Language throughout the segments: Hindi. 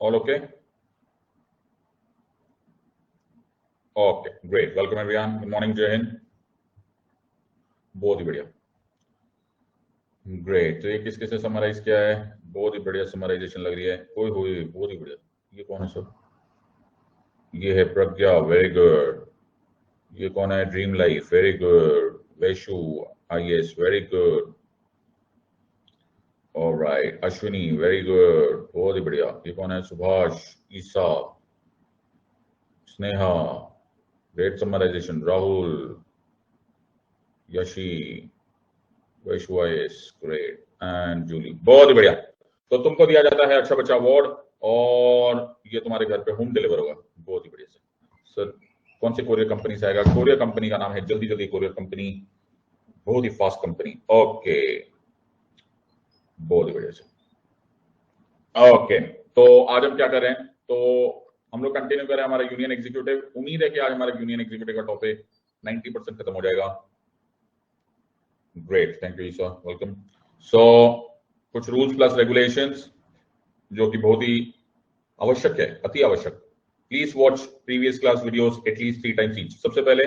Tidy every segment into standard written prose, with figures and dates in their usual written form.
All okay? Okay, great. Welcome everyone. Good morning, Jai Hind. बहुत ही बढ़िया, ग्रेट। तो ये किस किसने समराइज किया है? बहुत ही बढ़िया समराइजेशन लग रही है। ओए होए, बहुत ही बढ़िया। ये कौन है सब? ये है प्रज्ञा, वेरी गुड। ये कौन है? Dream life, very good. Vaishu IAS, very good. All right, Ashwini, very good, बहुत ही बढ़िया। ये कौन है? Subhash, Isa, Sneha, great summarization. Rahul, Yashi, Vaishu IAS, great, and Julie, बहुत ही बढ़िया। तो तुमको दिया जाता है अच्छा बच्चा अवार्ड और ये तुम्हारे घर पे होम डिलीवर होगा। बहुत ही बढ़िया सर। कौन सी कोरियर कंपनी से आएगा? कोरियर कंपनी का नाम है जल्दी जल्दी कोरियर कंपनी, बहुत ही फास्ट कंपनी। ओके, बहुत ही बढ़िया सर। ओके, तो आज हम क्या कर रहे हैं? तो हम लोग कंटिन्यू कर रहे हैं हमारा यूनियन एग्जीक्यूटिव। उम्मीद है कि आज हमारा यूनियन एग्जीक्यूटिव का टॉपिक 90% खत्म हो जाएगा। Great, thank you Isa, welcome. So कुछ रूल्स प्लस रेगुलेशंस जो कि बहुत ही आवश्यक है, अति आवश्यक। Please watch previous class videos at least 3 times each. सबसे पहले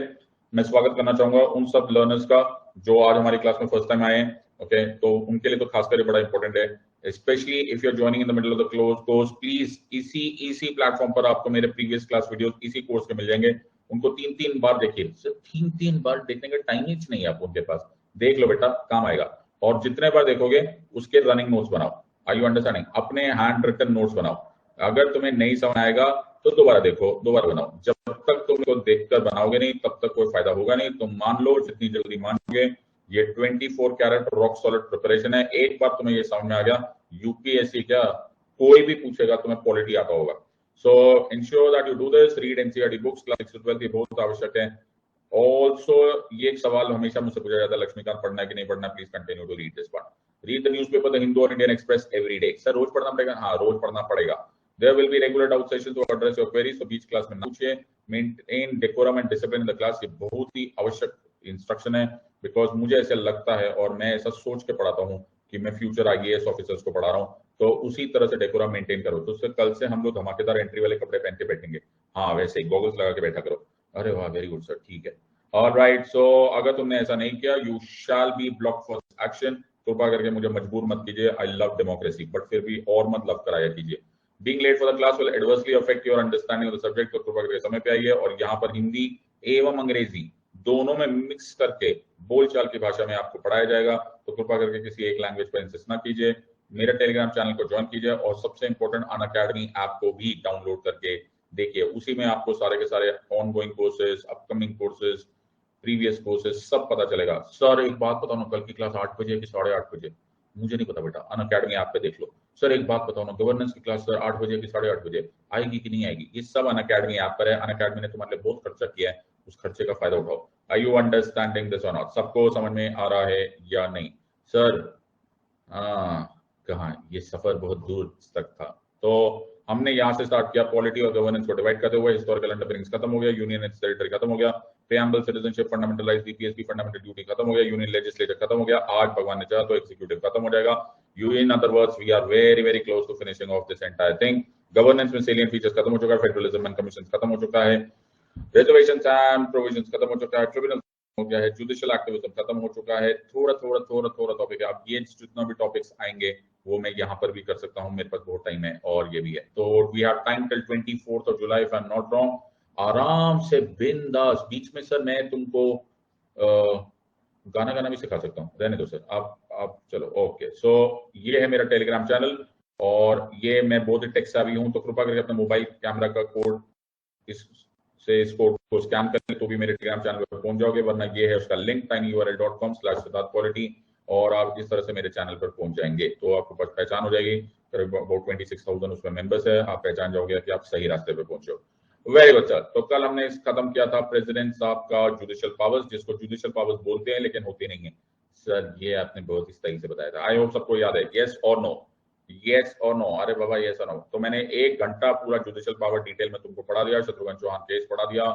मैं स्वागत करना चाहूंगा उन सब लर्नर्स का जो आज हमारी क्लास में फर्स्ट टाइम आए हैं। ओके, तो उनके लिए तो खासकर बड़ा इंपॉर्टेंट है, specially if you are joining in the middle of the course. Please इसी प्लेटफॉर्म पर आपको मेरे प्रीवियस क्लास वीडियोस इसी कोर्स के मिल जाएंगे। उनको 3-3 बार देखिए। सिर्फ 3-3 बार देखने का टाइम ही नहीं है आपको उनके पास। देख लो बेटा, काम आएगा। और जितने बार देखोगे उसके रनिंग नोट्स बनाओ। Are you understanding? अपने हैंड रिटन नोट्स बनाओ। अगर तुम्हें नहीं समझ आएगा तो दोबारा देखो, दोबारा बनाओ। जब तक तुम इसको देखकर बनाओगे नहीं तब तक कोई फायदा होगा नहीं। तुम मान लो, जितनी जल्दी मानोगे, ये 24 कैरेट रॉक सॉलिड प्रिपरेशन है। एक बार तुम्हें ये समझ में आ गया, यूपीएससी क्या कोई भी पूछेगा तुम्हें पॉलिटी आता होगा। सो ensure that you do this, read NCERT books class 6 to 12, ये बहुत आवश्यक है। ऑल्सो ये एक सवाल हमेशा मुझसे पूछा जाता है, लक्ष्मीकांत पढ़ना है कि नहीं पढ़ना? Please continue to read this part. Read the newspaper the Hindu और Indian Express every day. Sir रोज पढ़ना पड़ेगा? हाँ, रोज पढ़ना पड़ेगा। There will be regular doubt sessions to address your queries, so beach class में ना पूछिए। Maintain decorum and discipline in the class, ये बहुत ही आवश्यक इंस्ट्रक्शन है, बिकॉज मुझे ऐसा लगता है और मैं ऐसा सोच के पढ़ाता हूँ कि मैं फ्यूचर आईएएस ऑफिसर्स को पढ़ा रहा हूँ। तो उसी तरह से डेकोरम मेंटेन करो, तो उससे कल से हम लोग धमाकेदार एंट्री वाले कपड़े पहन के बैठेंगे। हाँ, वैसे ही गॉगल्स लगा के बैठा करो। अरे वाह, वेरी गुड सर, ठीक है। ऑलराइट, सो अगर तुमने ऐसा नहीं किया, you shall be block for action. कृपा करके मुझे मजबूर मत कीजिए। आई लव डेमोक्रेसी, बट फिर भी और मत लव कराया कीजिए। Being late for the class will adversely affect your understanding of the subject, तो कृपया करके समय पे आइए। और यहाँ पर हिंदी एवं अंग्रेजी दोनों में मिक्स करके बोलचाल की भाषा में आपको पढ़ाया जाएगा, तो कृपया करके किसी एक लैंग्वेज पर इंसिस्ट ना कीजिए। मेरे टेलीग्राम चैनल को ज्वाइन कीजिए और सबसे इंपॉर्टेंट अनअकैडमी ऐप को भी डाउनलोड करके देखिए। उसी में आपको सारे के सारे on going courses, upcoming courses, previous courses सब पता चलेगा। सर एक बात बताओ ना, कल की क्लास 8 बजे कि 8:30 बजे? मुझे नहीं पता बेटा, अनअकैडमी ऐप पे देख लो। सर एक बात बताओ ना, गवर्नेंस की क्लास सर 8 बजे कि 8:30 बजे आएगी कि नहीं आएगी? ये सब अनअकैडमी ऐप पर है। अनअकैडमी ने तुम्हारे लिए बहुत खर्चा किया है, उस खर्चे का फायदा उठाओ। Are you understanding this or not? सबको समझ में आ रहा है या नहीं? सर कहाँ, ये सफर बहुत दूर तक था। तो हमने यहाँ से स्टार्ट किया, पॉलिटी और गवर्नेंस को डिवाइड करते हुए। हिस्टोरिकल अंडरपिनिंग्स खत्म हो गया, यूनियन एंड टेरिटरी खत्म हो गया, preamble, citizenship, fundamental DPSP, fundamental duty खत्म हो गया, यूनियन लेजिस्लेचर खत्म हो गया। आज भगवान ने चाहा तो एग्जीक्यूटिव खत्म हो जाएगा। You in other words we are very very close to finishing off this entire thing. Governance में सेलिएंट फीचर्स खत्म हो चुका है, फेडरलिज्म एंड कमीशन खत्म हो चुका है, रिजर्वेशंस एंड प्रोविजंस खत्म हो चुका है, ट्रिब्यूनल हो गया है, जुडिशियल एक्टिविज्म खत्म हो चुका है। थोड़ा टॉपिक है। अब ये जितना भी टॉपिक्स आएंगे वो मैं यहाँ पर भी कर सकता हूँ, मेरे पास बहुत टाइम है और ये भी है। तो we have time till 24th of July if I am not wrong. आराम से बिंदास। बीच में सर मैं तुमको गाना भी सिखा सकता हूँ, रहने दो सर आप चलो। ओके, सो ये है मेरा टेलीग्राम चैनल और ये मैं बहुत ही टेक सेवी हूँ, तो कृपया करके अपने मोबाइल कैमरा का कोड इस कोड को स्कैन करें तो भी मेरे टेलीग्राम चैनल पर पहुंच जाओगे, वरना ये है उसका लिंक tinyurl.com/siddharthquality, और आप इस तरह से मेरे चैनल पर पहुंच जाएंगे तो आपको पहचान हो जाएगी। अबाउट 26,000 उसमें मेंबर्स है, आप पहचान जाओगे कि आप सही रास्ते पे पहुंचो। Very good sir. तो कल हमने खत्म किया था प्रेसिडेंट साहब का जुडिशियल पावर्स, जिसको जुडिशियल पावर्स बोलते हैं लेकिन होती नहीं है। सर ये आपने बहुत ही सही से बताया था, आई होप सबको याद है। Yes or no, yes or no? अरे बाबा यस और नो। तो मैंने 1 घंटा पूरा जुडिशियल पावर डिटेल में तुमको पढ़ा दिया। शत्रुघ्न चौहान केस पढ़ा दिया,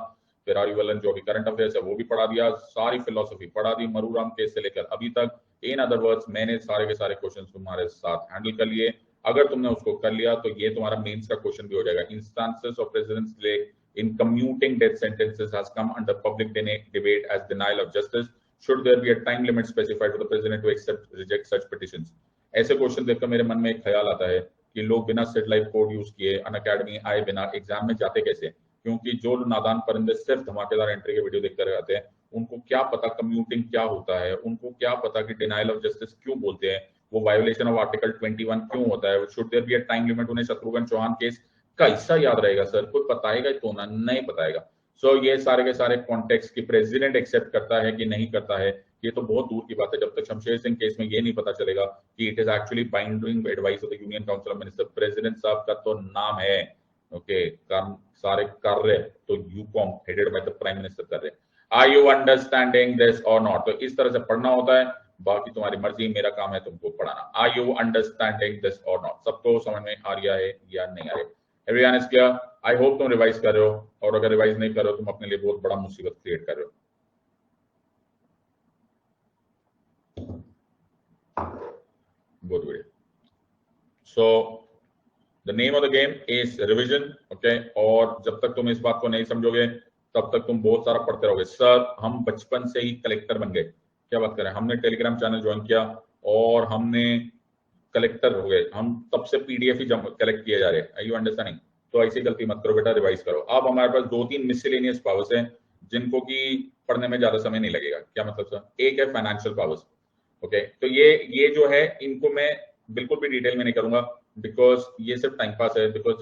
फिर आर्यवल्लन जो भी करंट अफेयर्स है वो भी पढ़ा दिया, सारी फिलोसफी पढ़ा दी, मरूराम केस से लेकर अभी तक। इन अदर वर्ड्स मैंने सारे के सारे क्वेश्चन तुम्हारे साथ हैंडल कर लिए। अगर तुमने उसको कर लिया तो ये तुम्हारा मेंस का क्वेश्चन भी हो जाएगा। Instances of presidents delay in commuting death sentences has come under public debate as denial of justice, should there be a time limit specified for the president to accept reject such petitions. ऐसे क्वेश्चन देखकर मेरे मन में एक ख्याल आता है कि लोग बिना सेट लाइफ कोड यूज किए अनअकैडमी आए बिना एग्जाम में जाते कैसे, क्योंकि जो नादान परिंदे सिर्फ धमाकेदार एंट्री के वीडियो देखकर आते हैं उनको क्या पता कम्यूटिंग क्या होता है, उनको क्या पता कि डिनायल ऑफ जस्टिस क्यों बोलते हैं, वो वायोलेशन ऑफ आर्टिकल 21 क्यों होता है, should there be a time limit. उन्हें शत्रुघ्न चौहान केस कैसा याद रहेगा सर, कोई बताएगा तो ना, नहीं बताएगा। सो ये सारे के सारे कॉन्टेक्स्ट की प्रेसिडेंट एक्सेप्ट करता है कि नहीं करता है, ये तो बहुत दूर की बात है। जब तक शमशेर सिंह केस में ये नहीं पता चलेगा कि it is actually binding advice of the union council of minister, president साहब का तो नाम है, ओके, सारे कार्य तो यूकॉम headed by the prime minister कर रहे हैं। Are you understanding this or not? तो इस तरह से पढ़ना होता है, बाकी तुम्हारी मर्जी, मेरा काम है तुमको पढ़ाना। Are you understanding this or not? सबको समझ में आ रहा है या नहीं आ रहा है? Everyone is clear? I hope तुम रिवाइज कर रहे हो, और अगर रिवाइज नहीं कर रहे हो तुम अपने लिए बहुत बड़ा मुसीबत क्रिएट कर रहे हो। बहुत बढ़िया। So the name of the game is revision, okay. और जब तक तुम इस बात को नहीं समझोगे तब तक तुम बहुत सारा पढ़ते रहोगे। सर हम बचपन से ही कलेक्टर बन गए, क्या बात करें, हमने टेलीग्राम चैनल ज्वाइन किया और हमने कलेक्टर हो गए, हम तब से पीडीएफ ही कलेक्ट किए जा रहे हैं। You understanding? तो ऐसी गलती मत करो बेटा, रिवाइज करो। अब हमारे पास 2-3 मिसलेनियस पावर्स हैं जिनको कि पढ़ने में ज्यादा समय नहीं लगेगा। क्या मतलब सर? एक है फाइनेंशियल पावर्स, ओके। तो ये जो है इनको मैं बिल्कुल भी डिटेल में नहीं करूंगा बिकॉज ये सिर्फ टाइम पास है, बिकॉज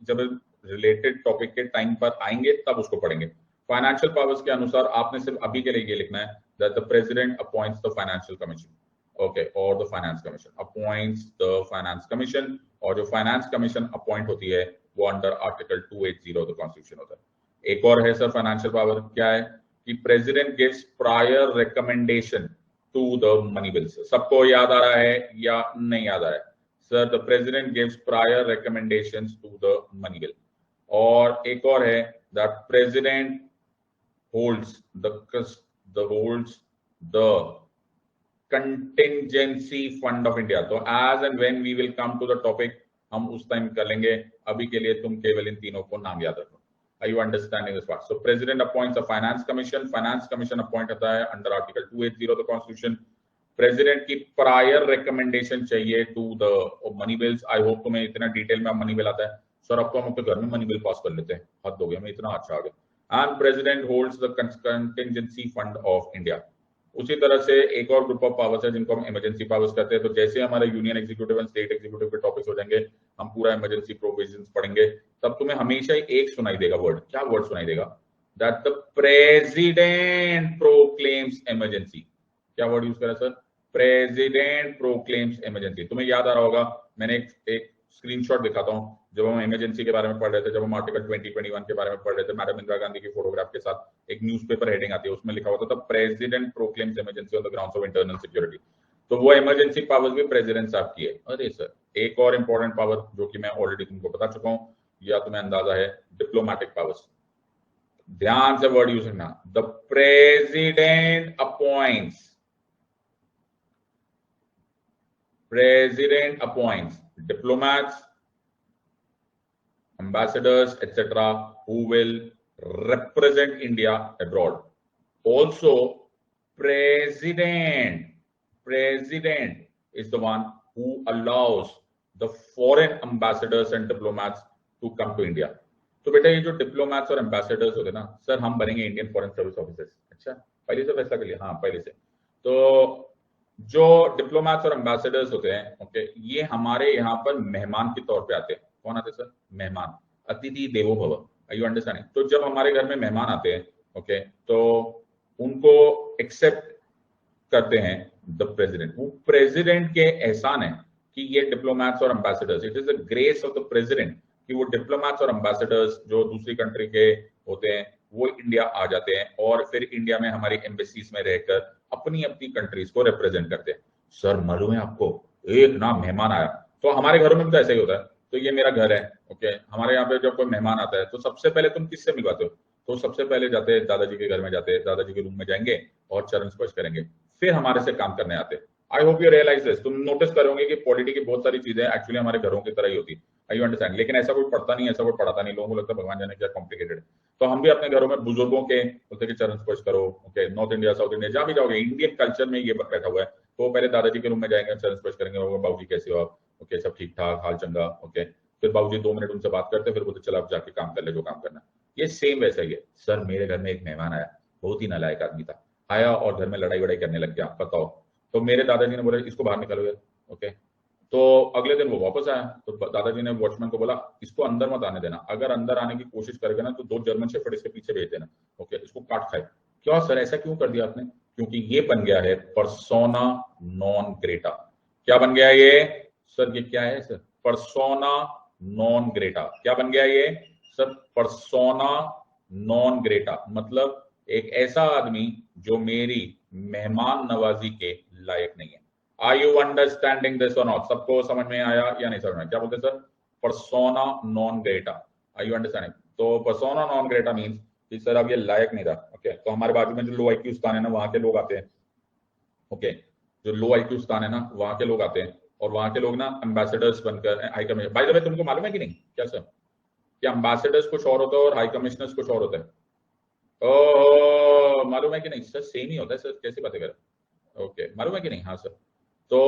जब रिलेटेड टॉपिक के टाइम पर आएंगे तब उसको पढ़ेंगे। फाइनेंशियल पावर्स के अनुसार आपने सिर्फ अभी के लिए ये लिखना है that the president appoints the financial commission, okay, और the finance commission appoints the finance commission, और जो फाइनेंस कमीशन अपॉइंट होती है वो अंडर आर्टिकल 280 द कॉन्स्टिट्यूशन होता है। एक और है सर फाइनेंशियल पावर, क्या है कि president gives prior recommendation to the money bills. सबको याद आ रहा है या नहीं याद आ रहा है? Sir the president gives prior recommendations to the money bill. और एक और है that president holds the contingency fund of India। तो as and when we will come to the topic हम उस टाइम कर लेंगे, अभी के लिए तुम केवल इन तीनों को नाम याद रखो। Are you understanding this part? So president appoints a finance commission, finance commission appoint होता है under article 280 of the constitution। President की प्रायर रिकमेंडेशन चाहिए to the money bills. I hope तुम्हें इतना डिटेल में मनी बिल आता है। सर अब तो हम अपने घर में मनी बिल पास कर लेते हैं, हद हो गया, हमें इतना अच्छा आ गया। And president holds the contingency fund of India. उसी तरह से एक और ग्रुप ऑफ पावर्स है जिनको हम इमरजेंसी पावर्स कहते हैं। तो जैसे हमारे union executive and state executive के टॉपिक्स हो जाएंगे, हम पूरा इमरजेंसी प्रोविजंस पढ़ेंगे, तब तुम्हें हमेशा ही एक सुनाई देगा वर्ड। क्या वर्ड सुनाई देगा? That the president proclaims emergency. क्या वर्ड यूज करा सर? President proclaims emergency. तुम्हें याद आ रहा होगा, मैंने एक स्क्रीनशॉट दिखाता हूं, जब हम इमरजेंसी के बारे में पढ़ रहे थे, जब हम आर्टिकल 2021 के बारे में पढ़ रहे थे, मैडम इंदिरा गांधी की फोटोग्राफ के साथ एक न्यूज़पेपर हेडिंग आती है, उसमें लिखा होता था president proclaims emergency on the grounds of internal security. तो वो इमरजेंसी पावर्स भी प्रेसिडेंट साहब की है। अरे सर एक और इंपॉर्टेंट पावर जो कि मैं ऑलरेडी तुमको बता चुका हूं या तुम्हें अंदाजा है, डिप्लोमेटिक पावर्स। ध्यान से वर्ड यूज करना। The president appoints diplomats, ambassadors, etc., who will represent India abroad. Also, president is the one who allows the foreign ambassadors and diplomats to come to India. तो बेटा ये जो डिप्लोमैट्स और एम्बेसडर्स होते हैं ना सर, हम बनेंगे इंडियन फॉरेन सर्विस ऑफिसर्स। अच्छा, पहले से फैसला कर लिया? हाँ पहले से। तो जो डिप्लोमैट्स और एम्बेसडर्स होते हैं, ओके, ये हमारे यहाँ पर मेहमान के तौर पे आते हैं। कौन आते हैं सर? मेहमान। अतिथि देवो भव। Are you understanding? तो जब हमारे घर में मेहमान आते हैं, ओके, तो उनको एक्सेप्ट करते हैं द प्रेसिडेंट। वो प्रेसिडेंट के एहसान है कि ये डिप्लोमैट्स और ambassadors, it is the grace of the president कि वो डिप्लोमैट्स और एम्बेसडर्स जो दूसरी कंट्री के होते हैं वो इंडिया आ जाते हैं और फिर इंडिया में हमारी एम्बेसीज में रहकर अपनी अपनी कंट्रीज को रिप्रेजेंट करते हैं। सर मालूम है आपको, एक ना मेहमान आया, तो हमारे घरों में भी तो ऐसा ही होता है। तो ये मेरा घर है, ओके, हमारे यहाँ पे जब कोई मेहमान आता है तो सबसे पहले तुम किससे मिलवाते हो? तो सबसे पहले जाते दादाजी के घर में, जाते दादाजी के रूम में जाएंगे और चरण स्पर्श करेंगे, फिर हमारे से काम करने आते हैं। I hope you realize this. तुम नोटिस करोगे कि पॉलिटी की बहुत सारी चीजें एक्चुअली हमारे घरों की तरह ही होती है। I you understand? लेकिन ऐसा कोई पढ़ता नहीं, ऐसा कोई पढ़ाता नहीं, लोगों को लगता है भगवान जाने क्या कॉम्प्लिकेटेड। तो हम भी अपने घरों में बुजुर्गों के बोलते कि चरण स्पर्श करो। Okay, north India, south India जहां भी जाओगे, इंडियन कल्चर में ये बैठा हुआ है। तो पहले दादाजी के रूम में जाएंगे, चरण स्पर्श करेंगे, बाबूजी कैसे हो आप? ओके, सब ठीक ठाक, हाल चंगा। ओके, फिर बाबूजी 2 मिनट उनसे बात करते, फिर बोलते चल आप जाके काम कर ले जो काम करना। ये सेम वैसा ही है। सर मेरे घर में एक मेहमान आया, बहुत ही नालायक आदमी था, आया और घर में लड़ाई वड़ाई करने लग गया, बताओ। तो मेरे दादाजी ने बोला इसको बाहर निकालो यार। ओके, तो अगले दिन वो वापस आया, तो दादाजी ने वॉचमैन को बोला इसको अंदर मत आने देना, अगर अंदर आने की कोशिश करेगा ना तो 2 जर्मन शेफर्ड इसके पीछे भेज देना। ओके, इसको काट खाए। क्यों सर ऐसा क्यों कर दिया आपने? क्योंकि ये बन गया है पर्सोना नॉन ग्रेटा। क्या बन गया ये सर? ये क्या है सर? Persona non Greta. क्या बन गया ये सर? Persona non Greta. मतलब एक ऐसा आदमी जो मेरी मेहमान नवाजी के लायक नहीं है। Are you understanding this or not? सबको समझ में आया या नहीं समझ में? क्या बोलते सर? Persona non grata. Are you understanding? तो पर्सोना नॉन ग्रेटा मींस कि सर अब ये लायक नहीं रहा। ओके, तो हमारे बाजू में जो लो आईक्यू स्थान है ना, वहां के लोग आते हैं। ओके, जो लो आईक्यू स्थान है ना, वहां के लोग आते हैं, और वहां के लोग ना एम्बेसडर्स बनकर हाई कमिश्नर। बाय द वे तुमको मालूम है कि नहीं क्या सर, कि एम्बेसडर्स कुछ और होता है और हाई कमिश्नर्स कुछ और होता है? ओह, मालूम है कि नहीं सर? सेम ही होता है सर, कैसी बातें कर? ओके, मालूम है कि नहीं? हाँ सर। तो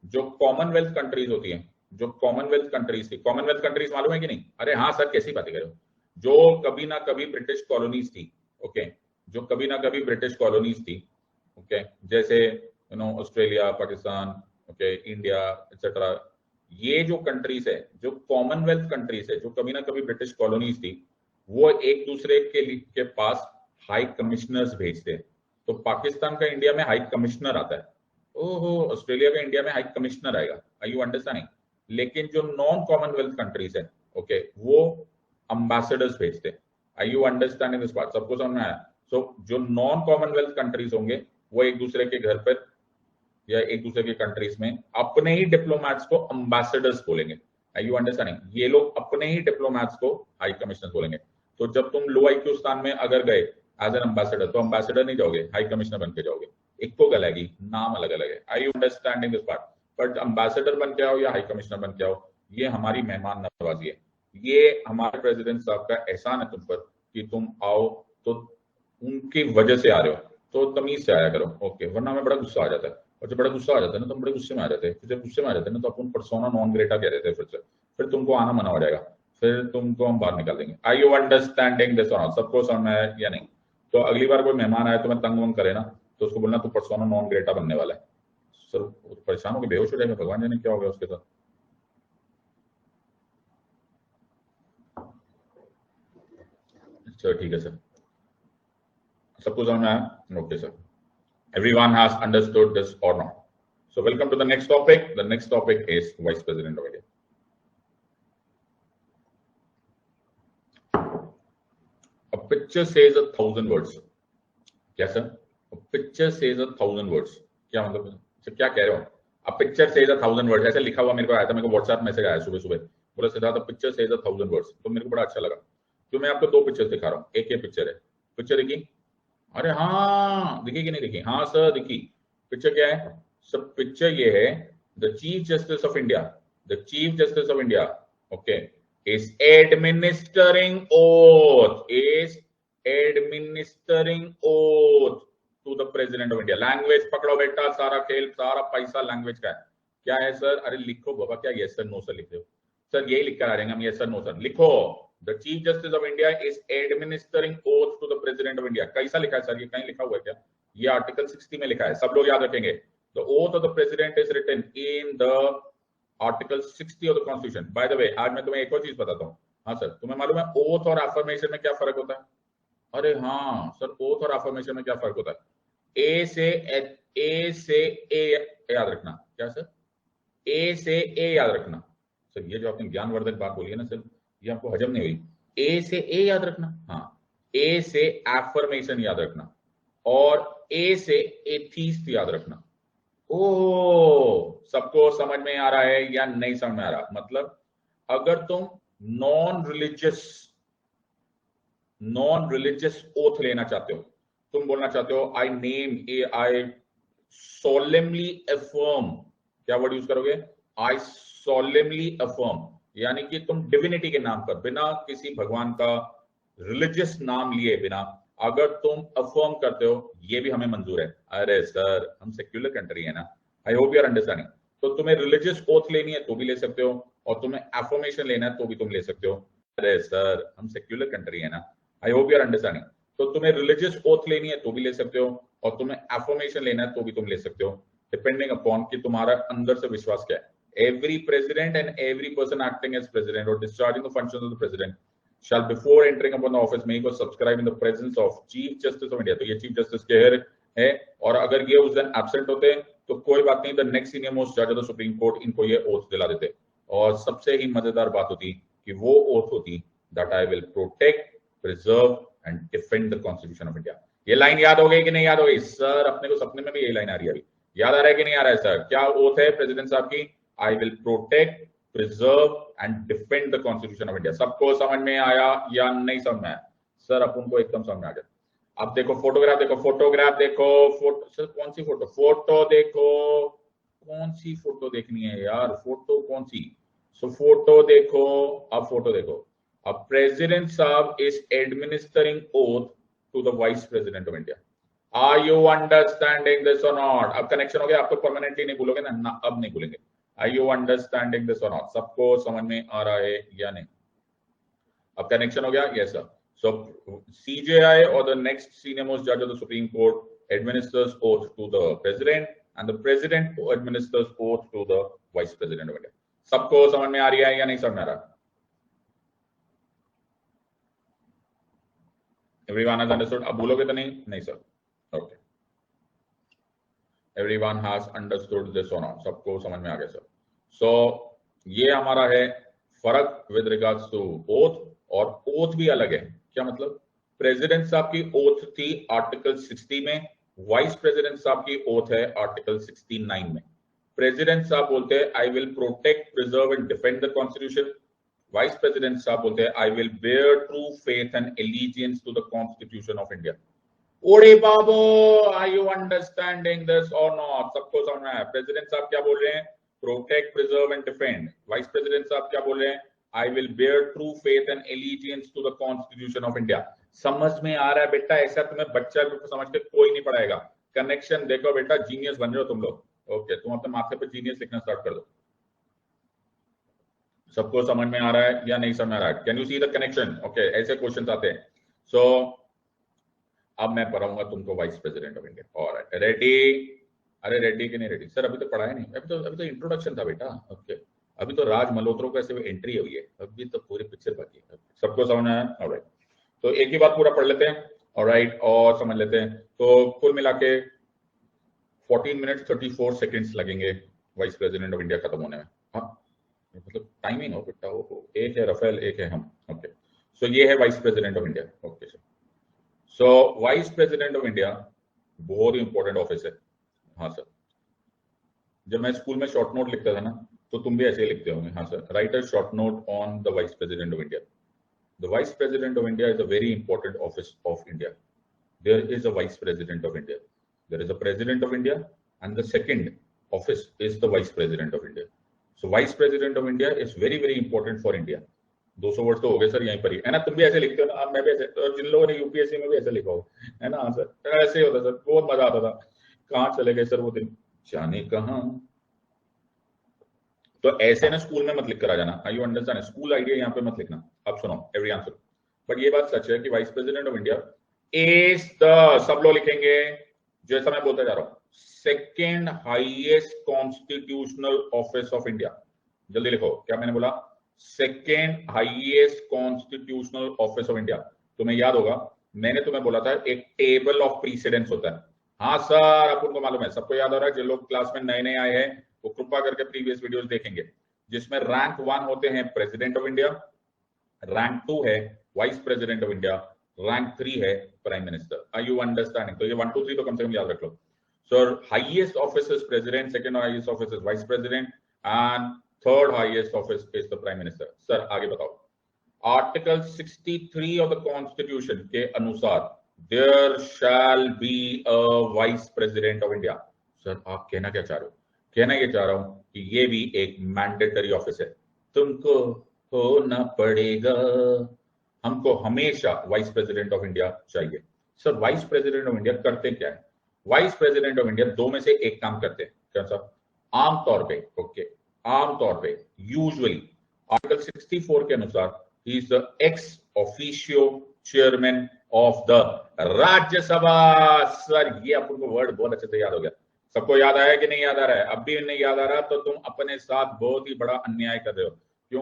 जो कॉमनवेल्थ कंट्रीज होती हैं, जो कॉमनवेल्थ कंट्रीज थी, कॉमनवेल्थ कंट्रीज मालूम है कि नहीं? अरे हाँ सर, कैसी बातें कर रहे हो? जो कभी ना कभी ब्रिटिश कॉलोनीज थी। ओके, जो कभी ना कभी ब्रिटिश कॉलोनीज थी। ओके, जैसे Australia, Pakistan, okay, India etcetera. ये जो कंट्रीज है, जो कॉमनवेल्थ कंट्रीज है, जो कभी ना कभी ब्रिटिश कॉलोनीज थी, वो एक दूसरे के पास हाई कमिश्नर्स भेजते हैं। तो पाकिस्तान का इंडिया में हाई कमिश्नर आता है, ओहो, ऑस्ट्रेलिया का इंडिया में हाई कमिश्नर आएगा। आई यू अंडरस्टैंडिंग? लेकिन जो नॉन कॉमनवेल्थ कंट्रीज है, ओके, वो अम्बेसडर्स भेजते हैं। आई यू अंडरस्टैंडिंग दिस पार्ट? सबको समझ में आया? सो जो नॉन कॉमनवेल्थ कंट्रीज होंगे, वो एक दूसरे के घर पर या एक दूसरे के कंट्रीज में अपने ही डिप्लोमैट्स को अम्बेसडर्स बोलेंगे। आई यू अंडरस्टैंडिंग? ये लोग अपने ही डिप्लोमैट्स को हाई कमिश्नर बोलेंगे। तो जब तुम लो आईक्यू स्थान में अगर गए एज एन अम्बेसडर, तो अम्बेसडर नहीं जाओगे, हाई कमिश्नर बन के जाओगे। इक्को गलेगी, नाम अलग अलग है। I you understanding this part? But ambassador बन के आओ या हाई कमिश्नर बन के आओ, ये हमारी मेहमान नवाजी है। ये हमारे प्रेसिडेंट साहब का एहसान है तुम पर कि तुम आओ, तो उनकी वजह से आ रहे हो, तो तमीज से आया करो। ओके, वरना हमें बड़ा गुस्सा आ जाता है, और जब बड़ा गुस्सा आ जाता है ना, तो हम बड़े गुस्से में आ जाते हैं। जब गुस्से में आ जाते हैं ना, तो अपन पर्सोना नॉन ग्रेटा कह देते हैं फिर तुमको आना मना हो जाएगा, फिर तुमको हम बाहर निकाल देंगे। आई you understanding this or not? सबको समझ में आया या नहीं? तो अगली बार कोई मेहमान आए तो मैं तंग वंग करे ना, तो उसको बोलना तू पर्सोना नॉन ग्रेटा बनने वाला है। सर परेशान होकर बेहोश हो जाएगा, भगवान जाने क्या हो गया उसके साथ। सर ठीक है सर, सबको समझ में आया? Okay sir, everyone has understood this or not? So welcome to the next topic. The next topic is Vice President of India. A picture says 1,000 words. क्या sir? A picture says 1,000 words. क्या मतलब? सर क्या कह रहे हो? A picture says 1,000 words. ऐसा लिखा हुआ मेरे को आया था, मेरे को व्हाट्सएप मैसेज आया सुबह सुबह, बोला सिद्धार्थ पिक्चर सेज 1,000 वर्ड्स। तो मेरे को बड़ा अच्छा लगा। तो मैं आपको 2 पिक्चर्स दिखा रहा हूँ। एक ये पिक्चर है, पिक्चर देखी? अरे हाँ, दिखी कि नहीं दिखी? हाँ सर दिखी। पिक्चर क्या है? सब पिक्चर ये है, the chief justice of India, the chief justice of India, okay, is administering oath, is administering oath to the president of India. Language पकड़ो बेटा, सारा खेल, सारा पैसा लैंग्वेज का है। क्या है सर? अरे लिखो बाबा, क्या यस सर नो सर लिख रहे हो? सर यही लिख कर आ जाएंगे हम, यस सर नो सर। लिखो, the chief justice of India is administering oath to the president of India. कैसा लिखा है सर? ये कहीं लिखा हुआ है क्या? ये आर्टिकल 60 में लिखा है, सब लोग याद रखेंगे। The oath of the president is written in the article 60 of the constitution. By the way, आज मैं तुम्हें एक और चीज बताता हूँ। हाँ सर, तुम्हें मालूम है ओथ और अफर्मेशन में क्या फर्क होता है? अरे हाँ सर, ओथ और अफर्मेशन में क्या फर्क होता है? ए से ए याद रखना। क्या सर? ए से ए याद रखना। सर ये जो आपने ज्ञानवर्धक बात बोली है ना सर, ये आपको हजम नहीं हुई। ए से ए याद रखना, हाँ। ए से एफर्मेशन याद रखना, और ए से एथीस्ट याद रखना। ओ, सबको समझ में आ रहा है या नहीं समझ में आ रहा? मतलब अगर तुम नॉन रिलीजियस ओथ लेना चाहते हो, तुम बोलना चाहते हो I name A I solemnly affirm, क्या वर्ड यूज करोगे? I solemnly affirm, यानी कि तुम डिविनिटी के नाम पर, बिना किसी भगवान का रिलीजियस नाम लिए बिना अगर तुम अफर्म करते हो ये भी हमें मंजूर है। अरे सर हम सेक्युलर कंट्री है ना, I hope you are understanding. तो तुम्हें रिलीजियस ओथ लेनी है तो भी ले सकते हो, और तुम्हें एफर्मेशन लेना है तो भी तुम ले सकते हो। अरे सर हम सेक्युलर कंट्री है ना, I hope you are understanding. तो तुम्हें रिलीजियस ओथ लेनी है तो भी ले सकते हो, और तुम्हें एफर्मेशन लेना है तो भी तुम ले सकते हो, डिपेंडिंग अपॉन कि तुम्हारा अंदर से विश्वास क्या है। Every president and every person acting as president or discharging the functions of the president shall before entering upon the office make or subscribe in the presence of Chief Justice of India। तो ये Chief Justice के है, और अगर ये उस दिन एब्सेंट होते तो कोई बात नहीं, द नेक्स्ट सीनियर मोस्ट जज ऑफ द सुप्रीम कोर्ट इनको ये ओथ दिला देते। और सबसे ही मजेदार बात होती कि वो ओथ होती that I will protect, preserve and defend the constitution of India. ये लाइन याद हो गई कि नहीं याद हो गई? सर अपने को सपने में भी यही लाइन आ रही है, अभी याद आ रहा है कि नहीं आ रहा है? सर क्या ओथ है प्रेसिडेंट साहब की? I will protect, preserve and defend the Constitution of India। सबको समझ में आया या नहीं समझ में आया? सर अपन को एकदम समझ में आ गया। अब देखो फोटोग्राफ देखो, फोटोग्राफ देखो, फोटो सर कौन सी फोटो? फोटो देखो, कौन सी फोटो देखनी है यार? फोटो कौन सी? सो फोटो देखो, अब फोटो देखो। अब प्रेसिडेंट साहब is administering oath to the vice president of India. Are you understanding this or not? अब कनेक्शन हो गया, आपको परमानेंटली नहीं भूलोगे ना, अब नहीं भूलेंगे। Are you understanding this or not? सबको समझ में आ रहा है या नहीं? अब कनेक्शन हो गया? Yes sir. So CJI or the next senior most judge of the Supreme Court administers oath to the president and the president administers oath to the vice president of India। सबको समझ में आ रही है या नहीं समझ में आ रहा? Everyone has understood? अब भूलोगे तो नहीं sir? Okay। Everyone has understood this or not? सबको समझ में आ गया सर? So ये हमारा है फर्क विद रिगार्ड्स टू ओथ, और ओथ भी अलग है। क्या मतलब? प्रेसिडेंट साहब की ओथ थी आर्टिकल 60 में, वाइस प्रेसिडेंट साहब की ओथ है आर्टिकल 69 में। प्रेसिडेंट साहब बोलते हैं I will protect, preserve and defend the constitution. Vice president साहब बोलते हैं I will bear true faith and allegiance to the constitution of India. ओरे बाबू, are you understanding this or not? सबको समझ में आया? प्रेसिडेंट साहब क्या बोल रहे हैं? Protect, preserve and defend. Vice president साहब क्या बोल रहे हैं? I will bear true faith and allegiance to the constitution of India. समझ में आ रहा है बेटा? ऐसा तुम्हें बच्चा समझ के कोई नहीं पढ़ाएगा। कनेक्शन देखो बेटा, जीनियस बन रहे हो तुम लोग। ओके, तुम अपने माथे पे जीनियस लिखना स्टार्ट कर दो। सबको समझ में आ रहा है या नहीं समझ में आ रहा है? Can you see the connection? Okay, ऐसे क्वेश्चन आते हैं। सो अब मैं पढ़ाऊंगा तुमको वाइस प्रेसिडेंट ऑफ इंडिया। और रेडी? अरे रेडी कि नहीं रेडी? सर अभी तो पढ़ा है नहीं, अभी तो इंट्रोडक्शन था बेटा। ओके, अभी तो राज मल्होत्रा को ऐसे एंट्री हुई है, अभी तो पूरी पिक्चर बाकी है। सबको समझ आया? ऑलराइट, तो एक ही बार पूरा पढ़ लेते हैं। ऑलराइट, और समझ लेते हैं। तो कुल मिला के 14 मिनट 34 सेकेंड्स लगेंगे वाइस प्रेसिडेंट ऑफ इंडिया खत्म होने में। हाँ मतलब टाइमिंग हो बेटा, वो एक है रफेल, एक है हम। ओके, सो ये है vice president of India. Okay sir, so vice president of India बहुत ही इंपॉर्टेंट ऑफिस है। हाँ सर, जब मैं स्कूल में शॉर्ट नोट लिखता था ना, तो तुम भी ऐसे ही लिखते होंगे। हाँ sir, write a short note on the vice president of India. The vice president of India is a very important office of India. There is a vice president of India, there is a president of India, and the second office is the vice president of India. So vice president of India is very very important for India. 200 word तो हो गए सर यहीं पर ही, है ना? तुम भी ऐसे लिखते हो ना, मैं भी ऐसे, और जिन लोगों ने यूपीएससी में भी ऐसे लिखा हो, है ना? सर ऐसे ही होता सर, बहुत मजा आता था। कहाँ चले गए सर वो दिन, जाने कहाँ। तो ऐसे ना स्कूल में मत लिख कर आ जाना। आई यू अंडरस्टैंड? स्कूल आइडिया यहाँ पे मत लिखना। अब सुनो एवरी आंसर, बट ये बात सच है कि vice president of India is the, सब लोग लिखेंगे जैसा मैं बोलता जा रहा हूँ, second highest constitutional office of India. जल्दी लिखो, क्या मैंने बोला? Second highest constitutional office of India. तुम्हें याद होगा मैंने तुम्हें बोला था एक टेबल ऑफ प्रीसिडेंस होता है। हाँ सर, आप उनको मालूम है, सबको याद हो रहा है। जो लोग क्लास में नए नए आए हैं वो कृपा करके प्रीवियस वीडियोस देखेंगे, जिसमें रैंक 1 होते हैं प्रेसिडेंट ऑफ इंडिया, रैंक 2 है vice president of India, rank 3 है prime minister. Are you understanding? तो ये 1 2 3 तो कम से कम याद रख लो। Sir highest office is president, second highest office is vice president, and third highest office is the prime minister. Sir आगे बताओ। आर्टिकल 63 ऑफ द कॉन्स्टिट्यूशन के अनुसार there shall be a vice president of India. Sir आप कहना क्या चाह रहे हो? कहना ये चाह रहा हूं कि ये भी एक मैंडेटरी ऑफिस है, तुमको होना पड़ेगा। हमको हमेशा वाइस प्रेसिडेंट ऑफ इंडिया चाहिए। Sir vice president of India करते क्या है? वाइस प्रेसिडेंट ऑफ इंडिया दो में से एक काम करते हैं। क्या सर? आमतौर पे, ओके, आमतौर पे यूजुअली आर्टिकल 64 के अनुसार ही is the ex officio chairman of the Rajya Sabha. Sir ये आपको वर्ड बहुत अच्छे से याद हो गया। सबको याद आया कि नहीं याद आ रहा है? अब भी नहीं याद आ रहा तो तुम अपने साथ बहुत ही बड़ा अन्याय कर रहे हो। क्यों?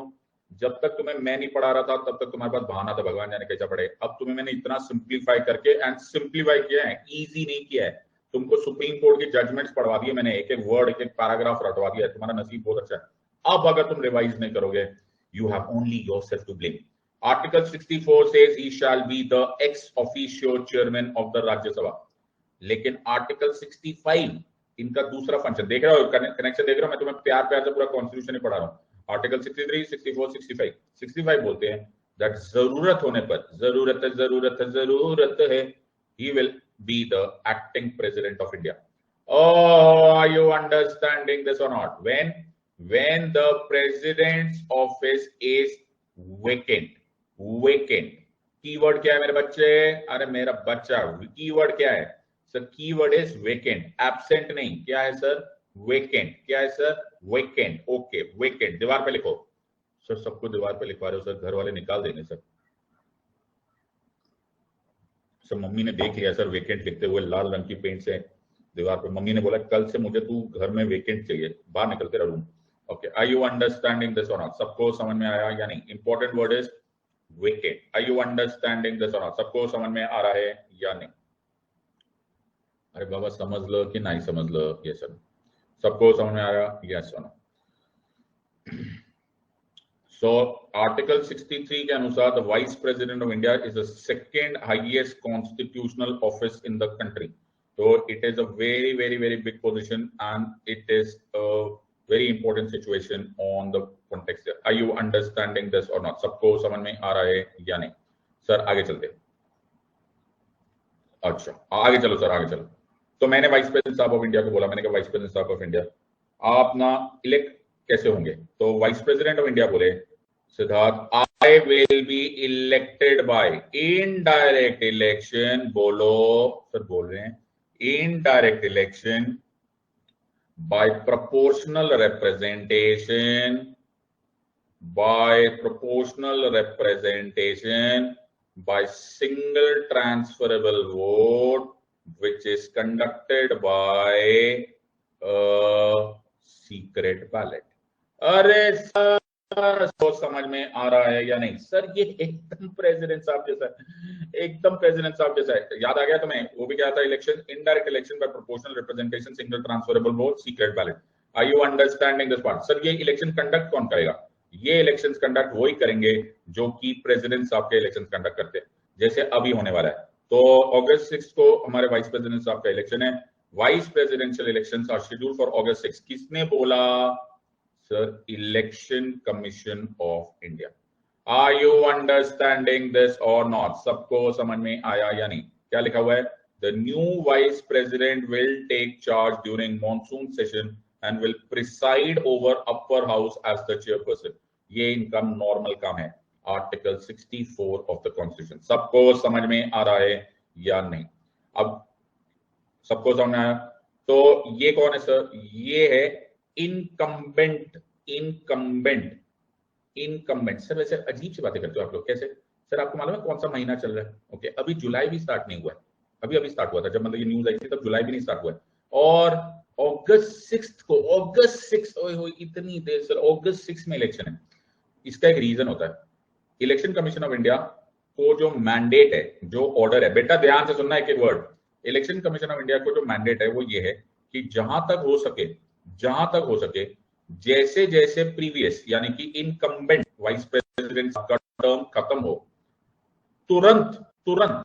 जब तक तुम्हें मैं नहीं पढ़ा रहा था तब तक तुम्हारे पास बहाना था, भगवान जाने कैसा पढ़े। अब तुम्हें मैंने इतना सिंप्लीफाई करके एंड सिंप्लीफाई किया है, इजी नहीं किया है। तुमको सुप्रीम कोर्ट की जजमेंट्स पढ़वा दिए मैंने, एक एक वर्ड, एक एक पैराग्राफ रटवा दिया है। तुम्हारा नसीब बहुत अच्छा है। अब अगर तुम रिवाइज नहीं करोगे, you have only yourself to blame. Article 64 says he shall be the ex officio chairman of the Rajya Sabha. लेकिन आर्टिकल 65 इनका दूसरा फंक्शन देख रहे हो, कनेक्शन देख रहे हो? मैं तुम्हें प्यार प्यार से पूरा कॉन्स्टिट्यूशन ही पढ़ा रहा हूं। आर्टिकल 63, 64, 65। 65 बोलते हैं दैट जरूरत होने पर, जरूरत है, he will be the acting president of India. Are you understanding this or not? when the president's office is vacant keyword क्या है मेरे बच्चे? अरे मेरा बच्चा, कीवर्ड क्या है sir? Keyword is vacant, absent नहीं। क्या है सर? वेकेंट। क्या है सर? वेकेंट। Okay, vacant. दीवार पे लिखो सर। सबको दीवार पे लिखवा रहे हो सर? घर वाले निकाल देंगे सर। सर मम्मी ने देख लिया सर वेकेंट लिखते हुए लाल रंग की पेंट से दीवार पे। मम्मी ने बोला कल से मुझे तू घर में वेकेंट चाहिए, बाहर निकल तेरा room. Okay, are you understanding this or not? सबको समझ में आया या नहीं? Important word is vacant. Are you understanding this or not? सबको समझ में आ रहा है या नहीं? अरे बाबा समझ लो कि नहीं समझ लो? ये सर सबको समझ में आया? Yes or no? So Article 63 के अनुसार the Vice President of India is the second highest constitutional office in the country. So it is a very big position and it is a very important situation on the context here. Are you understanding this or not? सबको समझ में आ रहा है या नहीं? सर आगे चलते। अच्छा आगे चलो सर, आगे चलो। तो मैंने वाइस प्रेसिडेंट साहब ऑफ इंडिया को बोला, मैंने कहा वाइस प्रेसिडेंट साहब ऑफ इंडिया आप ना इलेक्ट कैसे होंगे? तो वाइस प्रेसिडेंट ऑफ इंडिया बोले Siddharth I will be elected by indirect election. बोलो सर, बोल रहे हैं indirect election by proportional representation, by single transferable vote which is conducted by secret ballot। अरे सर सोच समझ में आ रहा है या नहीं? सर ये एकदम प्रेसिडेंट साहब जैसा है, एकदम प्रेसिडेंट साहब जैसा है। याद आ गया तुम्हें? वो भी क्या था? Election, indirect election by proportional representation, single transferable vote, secret ballot. Are you understanding this part? Sir ये इलेक्शन कंडक्ट कौन करेगा? ये इलेक्शन कंडक्ट वही करेंगे जो कि प्रेसिडेंट साहब के इलेक्शन कंडक्ट करते हैं, जैसे अभी होने वाला है। तो August 6 को हमारे वाइस प्रेसिडेंट साहब का इलेक्शन है। Vice presidential elections are scheduled for August 6। किसने बोला? Sir election commission of India. Are you understanding this or not? सबको समझ में आया या नहीं? क्या लिखा हुआ है? The new vice president will take charge during monsoon session and will preside over upper house as the chairperson. ये इनका नॉर्मल काम है। Article 64 of the constitution. सबको समझ में आ रहा है या नहीं? अब सबको समझ में आया? तो ये कौन है सर? ये है इनकम्बेंट। सर वैसे अजीब सी बातें करते हो आप लोग। कैसे सर? आपको मालूम है कौन सा महीना चल रहा है? ओके, अभी जुलाई भी स्टार्ट नहीं हुआ है, अभी स्टार्ट हुआ था जब मतलब ये न्यूज आई थी, तब जुलाई भी नहीं स्टार्ट हुआ है। और August 6 को, August 6, ओए इतनी देर सर, August 6 में इलेक्शन है। इसका एक रीजन होता है। इलेक्शन कमीशन ऑफ इंडिया को जो मैंडेट है, जो ऑर्डर है, बेटा ध्यान से सुनना एक एक word. Election commission of India को जो मैंडेट है वो ये है कि जहां तक हो सके जैसे जैसे प्रीवियस यानी कि इनकम्बेंट वाइस प्रेसिडेंट का टर्म खत्म हो, तुरंत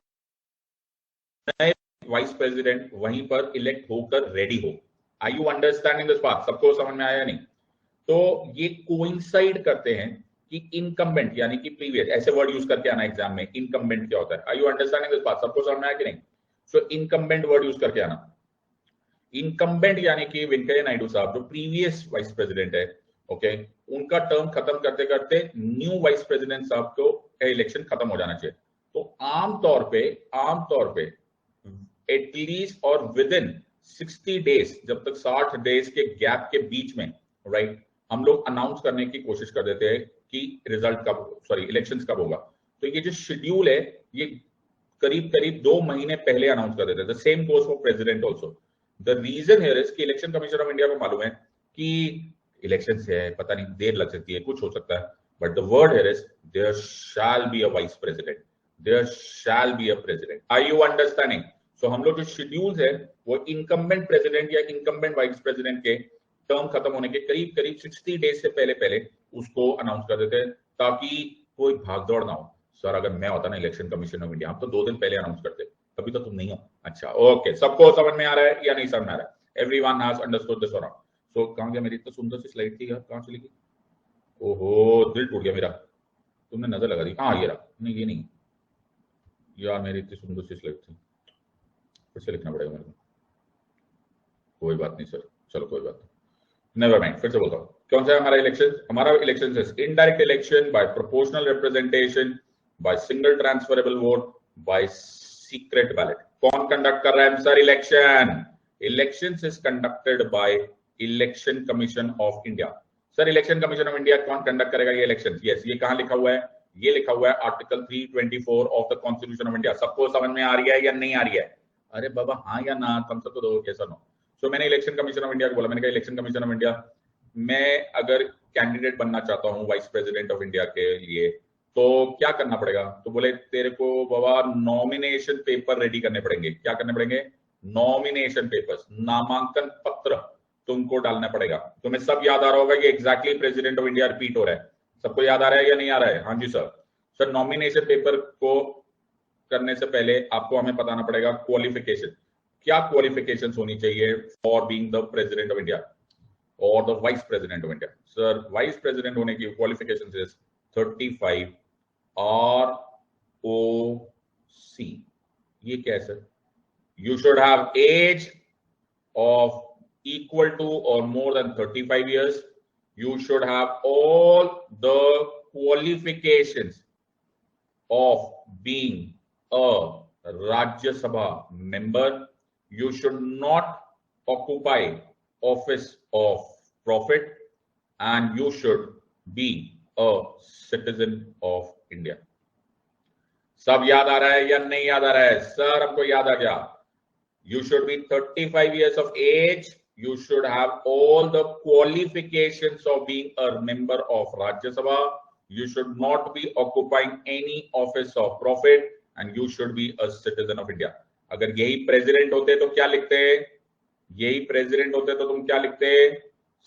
नए वाइस प्रेसिडेंट वहीं पर इलेक्ट होकर रेडी हो। Are you understanding this part? सबको समझ में आया नहीं? तो ये कोइंसाइड करते हैं कि इनकम्बेंट यानी कि प्रीवियस, ऐसे वर्ड यूज करके आना एग्जाम में। इनकम्बेंट क्या होता है? Are you understanding this part? सबको समझ में आया कि नहीं? सो इनकम्बेंट वर्ड यूज करके आना। इनकम्बेंट यानी कि वेंकैया नायडू साहब जो प्रीवियस वाइस प्रेसिडेंट है, ओके, उनका टर्म खत्म करते करते न्यू वाइस प्रेसिडेंट साहब को इलेक्शन खत्म हो जाना चाहिए। तो आमतौर पे एटलीस्ट और विद इन 60 डेज, जब तक 60 डेज के गैप के बीच में, राइट, हम लोग अनाउंस करने की कोशिश कर देते हैं कि रिजल्ट कब, सॉरी, इलेक्शंस कब होगा। तो ये जो शेड्यूल है ये करीब करीब 2 महीने पहले अनाउंस कर देते हैं। The same goes for president also. The reason here is कि इलेक्शन कमीशन ऑफ इंडिया को मालूम है कि इलेक्शन से है, पता नहीं देर लग सकती है, कुछ हो सकता है, but the word here is there shall be a vice president, there shall be a president. Are you understanding? So हम लोग जो शेड्यूल्स है वो इनकम्बेंट प्रेसिडेंट या इनकम्बेंट वाइस प्रेसिडेंट के टर्म खत्म होने के करीब करीब 60 डेज से पहले पहले उसको अनाउंस कर देते हैं, ताकि कोई भागदौड़ ना हो। सर अगर मैं होता ना इलेक्शन कमीशन ऑफ इंडिया, हम तो 2 दिन पहले अनाउंस करते, अभी तो तुम नहीं हो। अच्छा, ओके, सबको समझ में आ रहा है या नहीं समझ में आ रहा है? Everyone has understood this or not? सो कहां गया मेरी इतनी सुंदर सी स्लाइड थी यार, कहां चली गई? ओहो, दिल टूट गया मेरा, तुमने नजर लगा दी। हाँ ये रहा, नहीं ये नहीं यार, मेरी इतनी सुंदर सी स्लाइड थी, फिर से लिखना पड़ेगा मेरे को। कोई बात नहीं सर, चलो कोई बात नहीं, नेवर माइंड, फिर से बोलता हूँ। कौन सा है हमारा इलेक्शन? हमारा इलेक्शन है indirect election by proportional representation, by single transferable vote, by secret ballot. कौन कंडक्ट कर रहा है sir election? Elections is conducted by election commission of India. Sir election commission of India कौन कंडक्ट करेगा ये इलेक्शन? यस, ये कहां लिखा हुआ है? ये लिखा हुआ है article 324 of the constitution of India. सबको समझ में आ रही है या नहीं आ रही है? अरे बाबा हाँ या ना, तुम सबको दो कैसा नो। सो मैंने इलेक्शन कमीशन ऑफ इंडिया को बोला, मैंने कहा इलेक्शन कमीशन ऑफ इंडिया, मैं अगर कैंडिडेट बनना चाहता हूं वाइस प्रेसिडेंट ऑफ इंडिया के लिए तो क्या करना पड़ेगा? तो बोले तेरे को बाबा नॉमिनेशन पेपर रेडी करने पड़ेंगे। क्या करने पड़ेंगे? नॉमिनेशन पेपर्स, नामांकन पत्र तुमको डालना पड़ेगा। तुम्हें सब याद आ रहा होगा कि exactly president of India repeat हो रहा है। सबको याद आ रहा है या नहीं आ रहा है? हाँ जी सर। सर नॉमिनेशन पेपर को करने से पहले आपको हमें बताना पड़ेगा क्वालिफिकेशन। क्या क्वालिफिकेशंस होनी चाहिए for being the president of India और the vice president of India? Sir vice president होने की क्वालिफिकेशंस इज 35 ROC। ये क्या है sir? You should have age of equal to or more than 35 years. You should have all the qualifications of being a Rajya Sabha member. You should not occupy office of profit and you should be a citizen of India. सब याद आ रहा है या नहीं याद आ रहा है? सर हमको याद आ गया। You should be 35 years of age. You should have all the qualifications of being a member of Rajya Sabha. You should not be occupying any office of profit and you should be a citizen of India. अगर यही प्रेसिडेंट होते तो क्या लिखते? यही प्रेसिडेंट होते तो तुम क्या लिखते?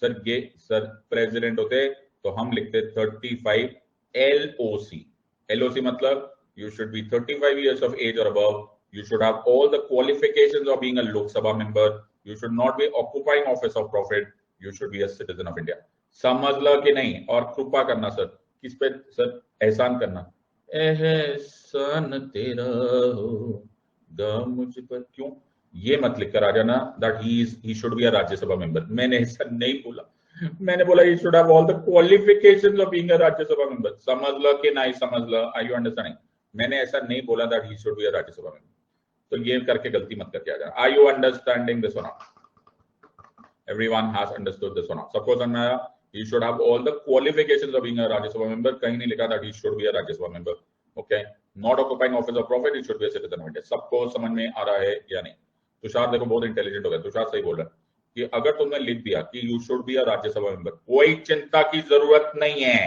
सर ये सर प्रेसिडेंट होते तो हम लिखते 35 LOC। LOC मतलब you should be 35 years of age or above. You should have all the qualifications of being a Lok Sabha member. You should not be occupying office of profit. You should be a citizen of India. समझ लो कि नहीं? और कृपा करना सर, किस पे सर? एहसान करना, एहसान तेरा होगा मुझ पर। क्यों ये मत लिख कर आ जाना that he should be a Rajya Sabha member। मैंने ऐसा नहीं बोला, मैंने बोला he should have all the qualifications of being a Rajya Sabha member। समझ लो कि नहीं समझ लो? Are you understanding? मैंने ऐसा नहीं बोला that he should be a Rajya Sabha member। तो ये करके गलती मत करके आ जाना। Are you understanding this or not? Everyone has understood this or not? सबको समझ में आया? He should have all the qualifications of being a Rajya Sabha member। कहीं नहीं लिखा that he should be a Rajya Sabha member। Okay, not occupying office of profit, he should be a citizen of India। सबको समझ में आ रहा है या नहीं? तुषार देखो बहुत इंटेलिजेंट हो गया, तुषार सही बोल रहा है कि अगर तुमने लिख दिया कि you should be a Rajya Sabha member, कोई चिंता की जरूरत नहीं है,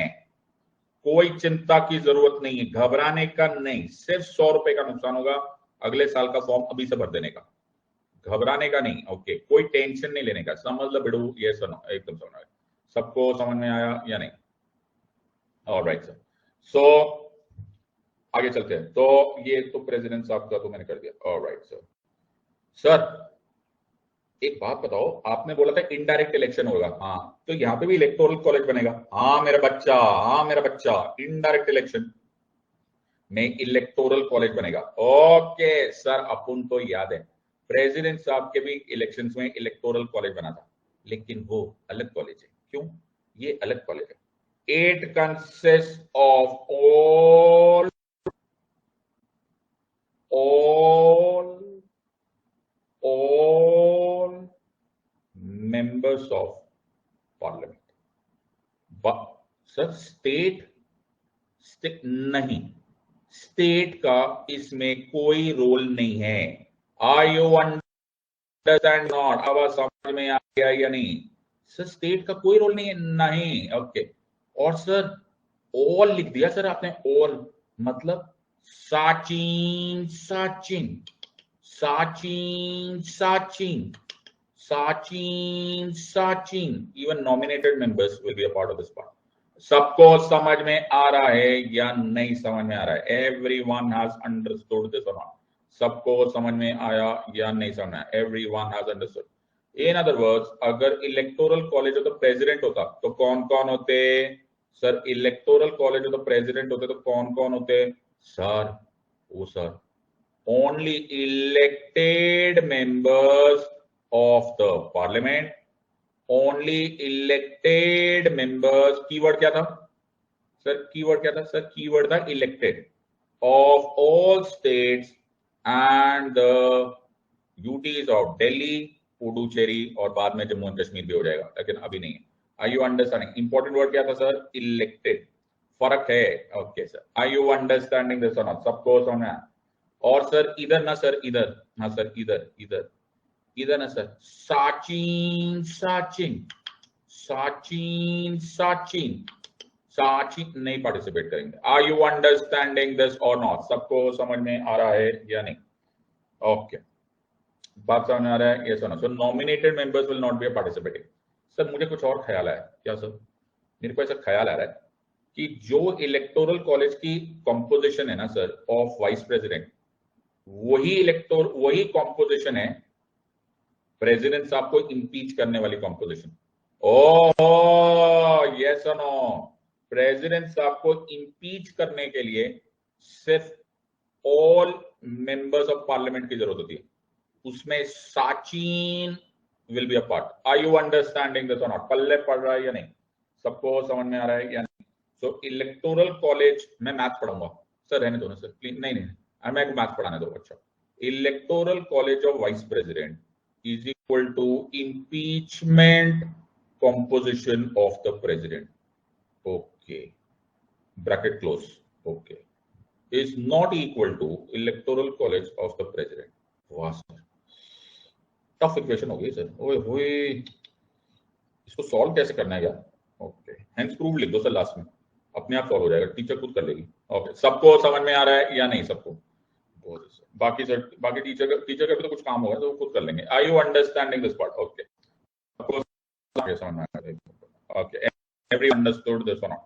कोई चिंता की जरूरत नहीं है, घबराने का नहीं। सिर्फ 100 रुपए का नुकसान होगा अगले साल का फॉर्म अभी से भर देने का, घबराने का नहीं। ओके, कोई टेंशन नहीं लेने का। समझ लो बिड़ू, ये सुनो एकदम समझ आया। सबको समझ में आया या नहीं? Alright sir. सो आगे चलते हैं। तो ये तो प्रेसिडेंट साहब का तो मैंने कर दिया। Alright sir. सर एक बात बताओ, आपने बोला था इनडायरेक्ट इलेक्शन होगा, हाँ, तो यहाँ पे भी इलेक्टोरल कॉलेज बनेगा? हाँ मेरा बच्चा, हाँ मेरा बच्चा, इनडायरेक्ट इलेक्शन में इलेक्टोरल कॉलेज बनेगा। ओके सर, अपन तो याद है प्रेसिडेंट साहब के भी इलेक्शंस में इलेक्टोरल कॉलेज बना था, लेकिन वो अलग कॉलेज है। क्यों? ये अलग कॉलेज है। It consist of all members of parliament। Sir state नहीं, स्टेट का इसमें कोई रोल नहीं है। Are you understand not? अब समझ में आ गया या नहीं? सर स्टेट का कोई रोल नहीं है, नहीं। ओके। और सर ऑल लिख दिया सर आपने, ऑल मतलब Sachin Sachin Sachin Sachin Sachin Sachin. Even nominated members will be a part of this part. सबको समझ में आ रहा है या नहीं समझ में आ रहा है? Everyone has understood this or not? सबको समझ में आया या नहीं समझ में आया? Everyone has understood. In other words, अगर electoral college of the president होता तो कौन कौन होते? Sir electoral college of the president होते तो कौन कौन होते? Sir oh sir only elected members of the parliament, only elected members. Keyword क्या था सर? कीवर्ड क्या था सर? कीवर्ड था elected, of all states and the UTs of Delhi, Puducherry और बाद में जम्मू एंड कश्मीर भी हो जाएगा, लेकिन अभी नहीं है। Are you understanding? Important word क्या था सर? इलेक्टेड। फर्क है। Okay sir, are you understanding this or not? सबको समझ में आया? और सर इधर ना सर, इधर, हाँ सर इधर इधर इधर ना सर, साचिन साचिन साचिन साचिन साचिन नहीं पार्टिसिपेट करेंगे। Are you understanding this or not? सबको समझ में आ रहा है या नहीं? ओके, बात समझ में आ रहा है? Yes or no? So nominated members will not be participating. Sir मुझे कुछ और ख्याल आया। क्या सर? मेरे को ऐसा ख्याल आ रहा है कि जो इलेक्टोरल कॉलेज की कॉम्पोजिशन है ना सर ऑफ वाइस प्रेसिडेंट, वही कॉम्पोजिशन है प्रेसिडेंट साहब को इंपीच करने वाली composition. Oh yes or no? President साहब को इंपीच करने के लिए सिर्फ ऑल मेंबर्स ऑफ पार्लियामेंट की जरूरत होती है, उसमें Sachin will be a part. Are you understanding this or not? पल्ले पड़ रहा है या नहीं? सबको समझ में आ रहा है या नहीं? सो इलेक्टोरल कॉलेज, मैं मैथ पढ़ाऊंगा सर, रहने दो ना सर प्लीज। नहीं नहीं, मैं मैथ पढ़ाने दो। अच्छा, electoral college of vice president is equal to impeachment composition of the president. Okay, bracket close. Okay, is not equal to electoral college of the president. वाह सर, टफ इक्वेशन हो गई सर। ओए होए, इसको सॉल्व कैसे करना है यार? ओके, हेंस प्रूव लिख दो सर लास्ट में, अपने आप सॉल्व हो जाएगा, टीचर खुद कर लेगी। ओके, सबको समझ में आ रहा है या नहीं? सबको? बाकी सर, बाकी टीचर का भी तो कुछ काम होगा तो वो खुद कर लेंगे। Are you understanding this part? Okay, समझ में आ रहा है? Okay, every understood this or not?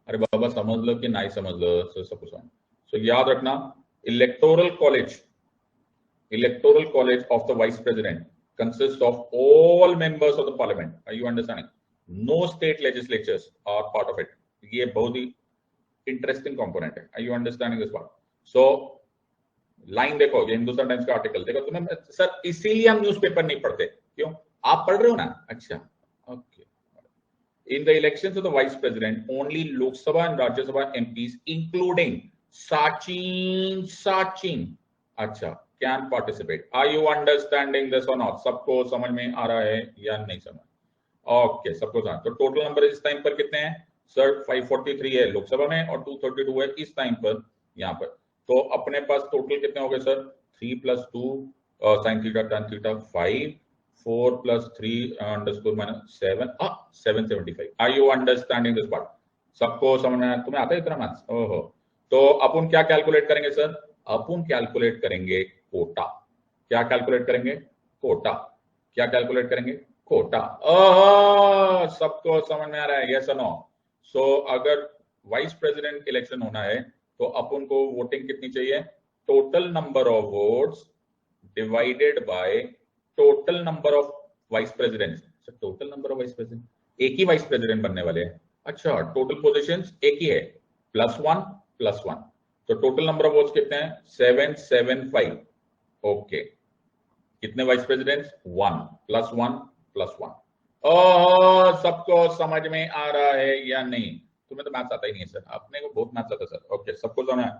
अरे बाबा समझ लो कि नहीं समझ लो सर, सब कुछ। सो याद रखना, electoral college of the vice president consists of all members of the parliament. Are you understanding? No state legislatures are part of it. ये बहुत ही इंटरेस्टिंग कंपोनेंट है। Are you understanding this part? So line देखो, ये हिंदुस्तान टाइम्स का आर्टिकल देखो। तुम्हें सर इसीलिए हम न्यूज़पेपर नहीं पढ़ते। क्यों? आप पढ़ रहे हो ना? अच्छा, okay. In the elections of the vice president, only Lok Sabha and Rajya Sabha MPs including Sachin अच्छा can participate. Are you understanding this or not? सबको समझ में आ रहा है या नहीं समझ? ओके, सबको समझ। तो टोटल नंबर इस टाइम पर कितने हैं सर? 543 है लोकसभा में और 232 है इस टाइम पर यहाँ पर। तो अपने पास टोटल कितने हो गए sir? 3 + 2 sin theta tan theta 5, 4 + 3 underscore minus 7, 775। Are you understanding this part? सबको समझ में? तुम्हें आता है इतना मैथ्स? ओहो। तो अपन क्या कैलकुलेट करेंगे सर? अपन कैलकुलेट करेंगे कोटा। क्या कैलकुलेट करेंगे? कोटा। क्या कैलकुलेट करेंगे? कोटा। सबको समझ में आ रहा है? Yes or no? सो अगर वाइस प्रेसिडेंट इलेक्शन होना है तो अपन को वोटिंग कितनी चाहिए? Total number of votes divided by total number of vice president. Total number of vice president, एक ही वाइस प्रेसिडेंट बनने वाले हैं। अच्छा, टोटल पोजीशंस एक ही है, +1 + 1। तो टोटल नंबर ऑफ वोट्स कितने हैं? 775। ओके, कितने वाइस प्रेसिडेंट्स? 1 + 1 + 1। ओह, सबको समझ में आ रहा है या नहीं? तुम्हें तो मैथ्स आता ही नहीं है सर, अपने को बहुत मैथ्स आता है सर। ओके, सबको समझ है।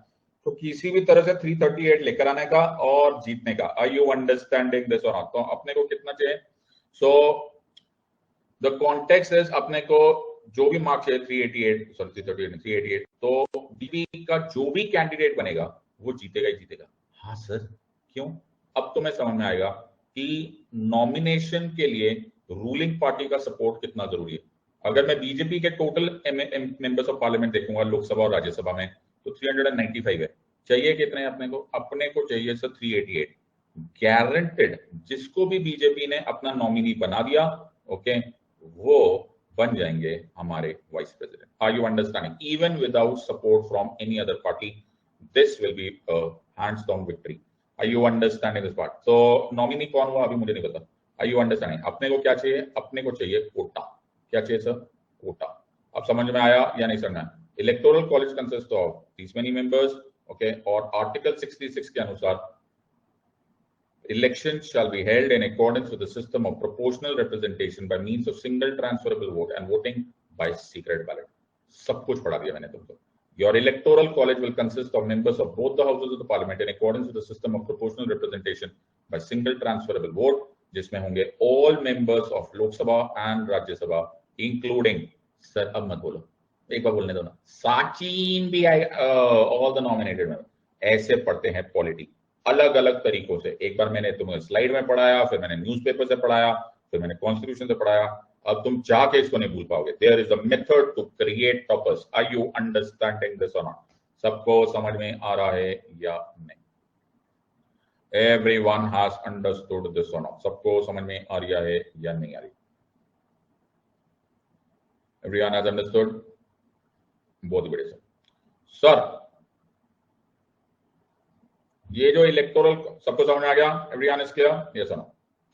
तो किसी भी तरह से 338 लेकर आने का और जीतने का। Are you understanding this or not? तो अपने को कितना चाहिए? सो द कॉन्टेक्स्ट इज, अपने को जो भी मार्क्स है 388, सॉरी 338 388, तो बीबी का जो भी कैंडिडेट बनेगा वो जीतेगा ही जीतेगा। हाँ सर, क्यों? अब तुम्हें समझ में आएगा कि नॉमिनेशन के लिए रूलिंग पार्टी का सपोर्ट कितना जरूरी है। अगर मैं बीजेपी के टोटल मेंबर्स ऑफ पार्लियामेंट देखूंगा लोकसभा और राज्यसभा में, तो 395 है। चाहिए कितने अपने को? अपने को चाहिए सर 388। गारंटेड, जिसको भी बीजेपी ने अपना नॉमिनी बना दिया, ओके, वो बन जाएंगे हमारे vice president. Are you understanding? Even without support from any other party, this will be hands down victory. Are you understanding this part? तो नॉमिनी कौन हुआ अभी मुझे नहीं पता। Are you understanding? अपने को क्या चाहिए? अपने को चाहिए कोटा। क्या चाहिए सर? कोटा। अब समझ में आया या नहीं समझ में आया? Electoral college consist of this many members, okay, और आर्टिकल 66 के अनुसार elections shall be held in accordance with the system of proportional representation by means of single transferable vote and voting by secret ballot. सब कुछ पढ़ा दिया मैंने तुमको। Your electoral college will consist of members of both the houses of the parliament in accordance with the system of proportional representation by single transferable vote, जिसमें होंगे all members of Lok Sabha and Rajya Sabha, including, sir अब मत बोलो, एक बार बोलने दो ना, साचिन भी आए, all the nominated members। ऐसे पढ़ते हैं पॉलिटी अलग अलग तरीकों से। एक बार मैंने तुम्हें स्लाइड में पढ़ाया, फिर मैंने न्यूज़पेपर से पढ़ाया, फिर मैंने कॉन्स्टिट्यूशन से पढ़ाया। अब तुम चाह के इसको नहीं भूल पाओगे। There is a method to create toppers. Are you understanding this or not? सबको समझ में आ रहा है या नहीं? Everyone has understood this or not? सबको समझ में आ रहा है या नहीं आ रही? Everyone has understood? बहुत बढ़िया सर। ये जो इलेक्टोरल, सबको समझ में आ गया? Everyone is clear? Yes or no?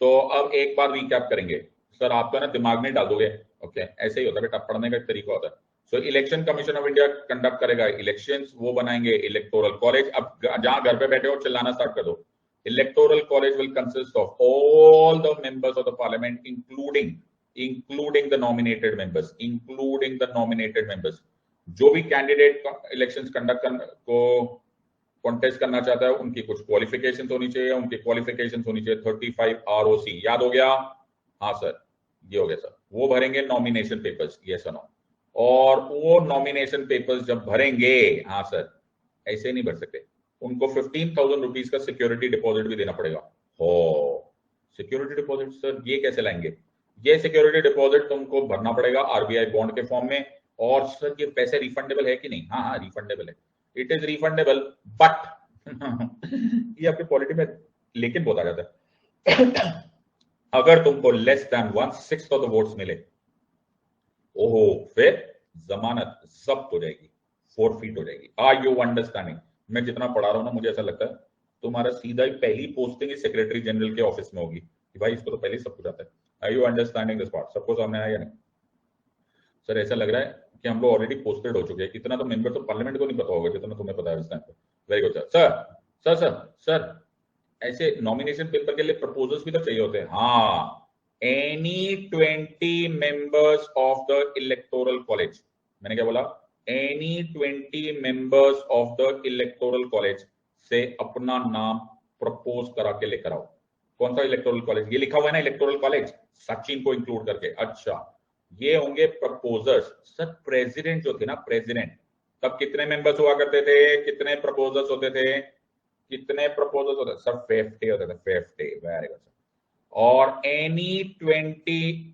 तो अब एक बार रिकैप करेंगे सर, आप तो ना दिमाग में डाल दोगे, ओके, ऐसे ही होता है बेटा, पढ़ने का एक तरीका होता है। So election commission of India conduct करेगा इलेक्शंस, वो बनाएंगे इलेक्टोरल कॉलेज। अब जहां घर पे बैठे हो चिल्लाना स्टार्ट कर दो। Electoral college will consist of all the members of the parliament including the nominated members. जो भी कैंडिडेट इलेक्शंस कंडक्ट को कॉन्टेस्ट करना चाहता है, उनकी कुछ क्वालिफिकेशन होनी चाहिए। उनकी क्वालिफिकेशन होनी चाहिए 35 ROC। याद हो गया? हाँ सर, ये हो गया सर। वो भरेंगे nomination papers, yes or no? और वो नॉमिनेशन पेपर्स जब भरेंगे, हाँ सर, ऐसे नहीं भर सकते, उनको 15,000 रुपीज का सिक्योरिटी डिपॉजिट भी देना पड़ेगा। हो, सिक्योरिटी डिपॉजिट सर ये कैसे लाएंगे? ये सिक्योरिटी डिपॉजिट तुमको भरना पड़ेगा RBI बॉन्ड के फॉर्म में। और सर ये पैसे रिफंडेबल है कि नहीं? हाँ हाँ, रिफंडेबल है। इट इज रिफंडेबल, बट ये आपके पॉलिटी में लेकिन बहुत आ जाता है। अगर तुमको less than 1/6 of the votes मिले, ओहो, फिर जमानत जब्त हो जाएगी, फोरफीट हो जाएगी। Are you understanding? मैं जितना पढ़ा रहा हूं ना, मुझे ऐसा लगता है तुम्हारा सीधा ही पहली पोस्टिंग ही सेक्रेटरी जनरल के ऑफिस में होगी कि भाई इसको तो पहले सब कुछ आता है। Are you understanding this part? सबको सामने आया या नहीं? सर ऐसा लग रहा है कि हम लोग ऑलरेडी पोस्टेड हो चुके हैं। इतना तो मेंबर तो पार्लियामेंट को नहीं पता होगा जितना तुम्हें पता है इस टाइम पे। Very good sir. Sir sir sir ऐसे नॉमिनेशन पेपर के लिए प्रपोजल्स भी तो चाहिए होते हैं। हाँ, any 20 members of the electoral college, मैंने क्या बोला? Any 20 members of the electoral college से अपना नाम प्रपोज करा के लेकर आओ। कौन सा इलेक्टोरल कॉलेज? ये लिखा हुआ है ना इलेक्टोरल कॉलेज, सचिन को इंक्लूड करके। अच्छा, ये होंगे प्रपोजर्स। सर प्रेसिडेंट जो थे ना, प्रेसिडेंट, तब कितने मेंबर्स हुआ करते थे? कितने प्रपोजर्स होते थे? कितने प्रपोजल्स होते? सर 50 होते थे, 50। Very good. और any 20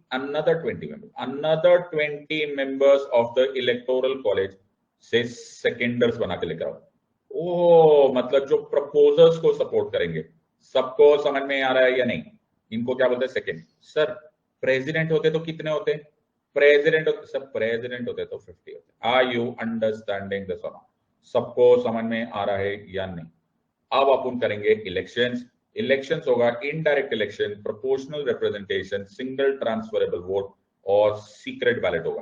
members of the electoral college से सेकेंडर्स बना के लेकर आओ। ओ, मतलब जो प्रपोजर्स को सपोर्ट करेंगे। सबको समझ में आ रहा है या नहीं? इनको क्या बोलते हैं? सेकेंड। सर प्रेसिडेंट होते तो कितने होते? प्रेसिडेंट होते तो 50 होते। Are you understanding this or not? सबको समझ में आ रहा है या नहीं? अब अपन करेंगे इलेक्शंस होगा indirect election, proportional representation, single transferable vote और सीक्रेट बैलेट होगा।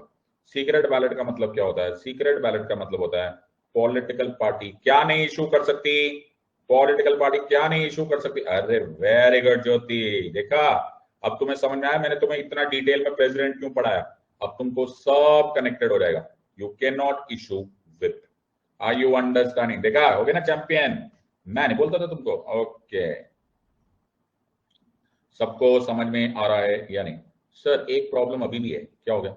सीक्रेट बैलेट का मतलब क्या होता है? सीक्रेट बैलेट का मतलब होता है पॉलिटिकल पार्टी क्या नहीं इशू कर सकती? पॉलिटिकल पार्टी क्या नहीं इशू कर सकती? अरे वेरी गुड ज्योति, देखा अब तुम्हें समझ में आया, मैंने तुम्हें इतना डिटेल में प्रेसिडेंट क्यों पढ़ाया, अब तुमको सब कनेक्टेड हो जाएगा। You can not issue whip, are you understanding? देखा हो गया ना चैंपियन, मैं नहीं बोलता था तुमको। ओके, सबको समझ में आ रहा है या नहीं? सर एक प्रॉब्लम अभी भी है, क्या हो गया?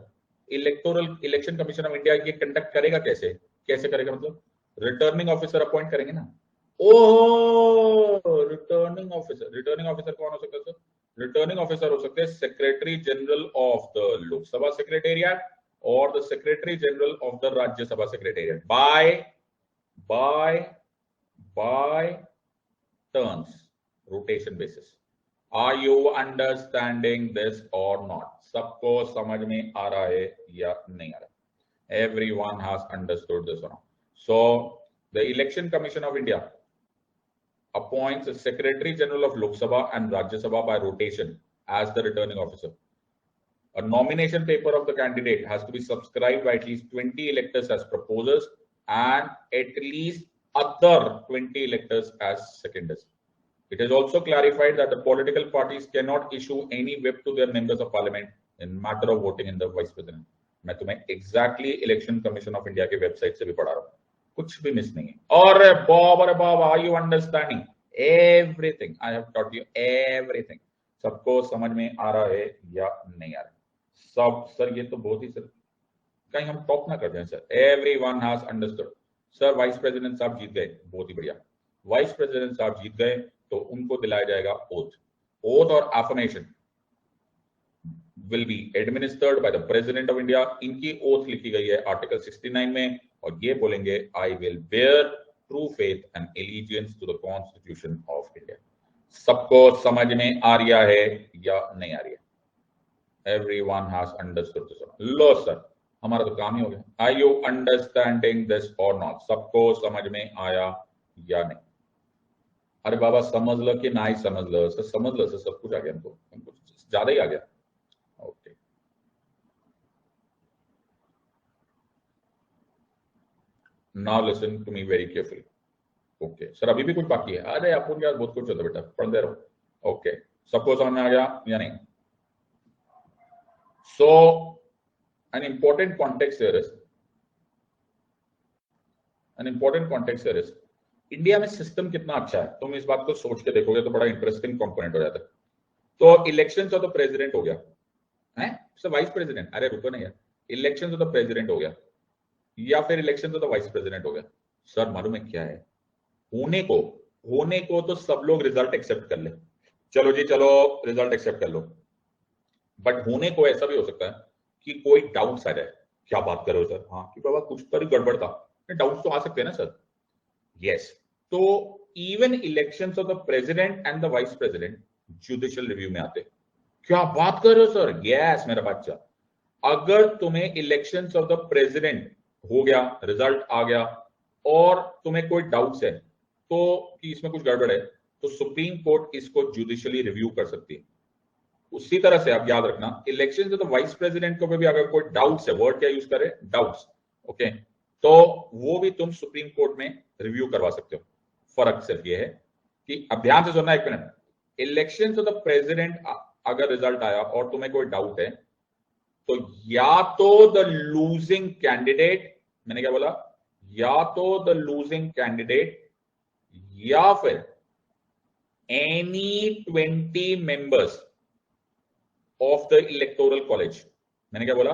इलेक्शन कमीशन ऑफ इंडिया ये कंडक्ट करेगा कैसे? कैसे करेगा मतलब? रिटर्निंग ऑफिसर अपॉइंट करेंगे ना। ओह, रिटर्निंग ऑफिसर कौन हो सकता है सर? रिटर्निंग ऑफिसर हो सकते हैं secretary general of the Lok Sabha secretariat और the secretary general of the Rajya Sabha secretariat by turns, rotation basis. Are you understanding this or not? सबको समझ में आ रहा है या नहीं आ रहा? Everyone has understood this or not? So the Election Commission of India appoints a Secretary General of Lok Sabha and Rajya Sabha by rotation as the returning officer. A nomination paper of the candidate has to be subscribed by at least 20 electors as proposers and at least other 20 electors as seconders. It is also clarified that the political parties cannot issue any whip to their members of parliament in matter of voting in the vice president. मैं तुम्हें exactly election commission of India के वेबसाइट से भी पढ़ा रहा हूं, कुछ भी मिस नहीं है। और बाबा, are you understanding everything? I have taught you everything. सबको समझ में आ रहा है या नहीं आ रहा? सब सर ये तो बहुत ही सर कहीं हम टॉप ना कर जाए sir. Everyone has understood. Sir vice president साहब जीत गए, बहुत ही बढ़िया। वाइस प्रेसिडेंट साहब जीत गए तो उनको दिलाया जाएगा ओथ और affirmation will be administered by the President of India. इनकी ओथ लिखी गई है आर्टिकल 69 में और ये बोलेंगे I will bear true faith and allegiance to the Constitution of India. सबको समझ में आ रहा है या नहीं आ रही है? Everyone has understood this. Low sir, हमारा तो काम ही हो गया। Are you understanding this or not? सबको समझ में आया या नहीं? अरे बाबा समझ लो कि ना ही समझ लो सर, समझ लो सर, सब कुछ आ गया हमको, ज्यादा ही आ गया। Okay. Now listen to me very carefully. Okay. Sir अभी भी कुछ बाकी है? अरे अपन के पास बहुत कुछ होता है बेटा, पढ़ते रहो। ओके, सबको समझ में आ गया या नहीं? So an important context here is India में सिस्टम कितना अच्छा है। तुम इस बात को सोच के देखोगे तो बड़ा इंटरेस्टिंग कंपोनेंट हो जाता है। तो इलेक्शन ऑफ द प्रेसिडेंट हो गया है सर, वाइस प्रेसिडेंट, अरे रुको नहीं यार, इलेक्शन ऑफ द प्रेसिडेंट हो गया या फिर election of the vice president हो गया। सर मालूम है क्या है? होने को तो सब लोग रिजल्ट एक्सेप्ट कर ले, चलो जी चलो रिजल्ट एक्सेप्ट कर लो, बट होने को ऐसा भी हो सकता है कि कोई डाउट्स आ जाए। क्या बात कर रहे हो सर? हाँ कि बाबा कुछ तो गड़बड़ था, डाउट्स तो आ सकते हैं ना सर। यस, तो even elections of the president and the vice president judicial review में आते। क्या बात कर रहे हो सर? यस मेरा बच्चा, अगर तुम्हें इलेक्शंस ऑफ द प्रेसिडेंट हो गया, रिजल्ट आ गया और तुम्हें कोई डाउट्स है तो कि इसमें कुछ गड़बड़ है, तो सुप्रीम कोर्ट इसको जुडिशियली रिव्यू कर सकती है। उसी तरह से आप याद रखना, election of the vice president को भी अगर कोई डाउट्स है, वर्ड क्या यूज करे? डाउट्स। ओके, तो वो भी तुम सुप्रीम कोर्ट में रिव्यू करवा सकते हो। फर्क सिर्फ ये है कि अब ध्यान से सुनना एक minute, election of the president अगर रिजल्ट आया और तुम्हें कोई डाउट है तो या तो द लूजिंग कैंडिडेट, मैंने क्या बोला? या तो द लूजिंग कैंडिडेट या फिर any 20 members of the electoral college. मैंने क्या बोला?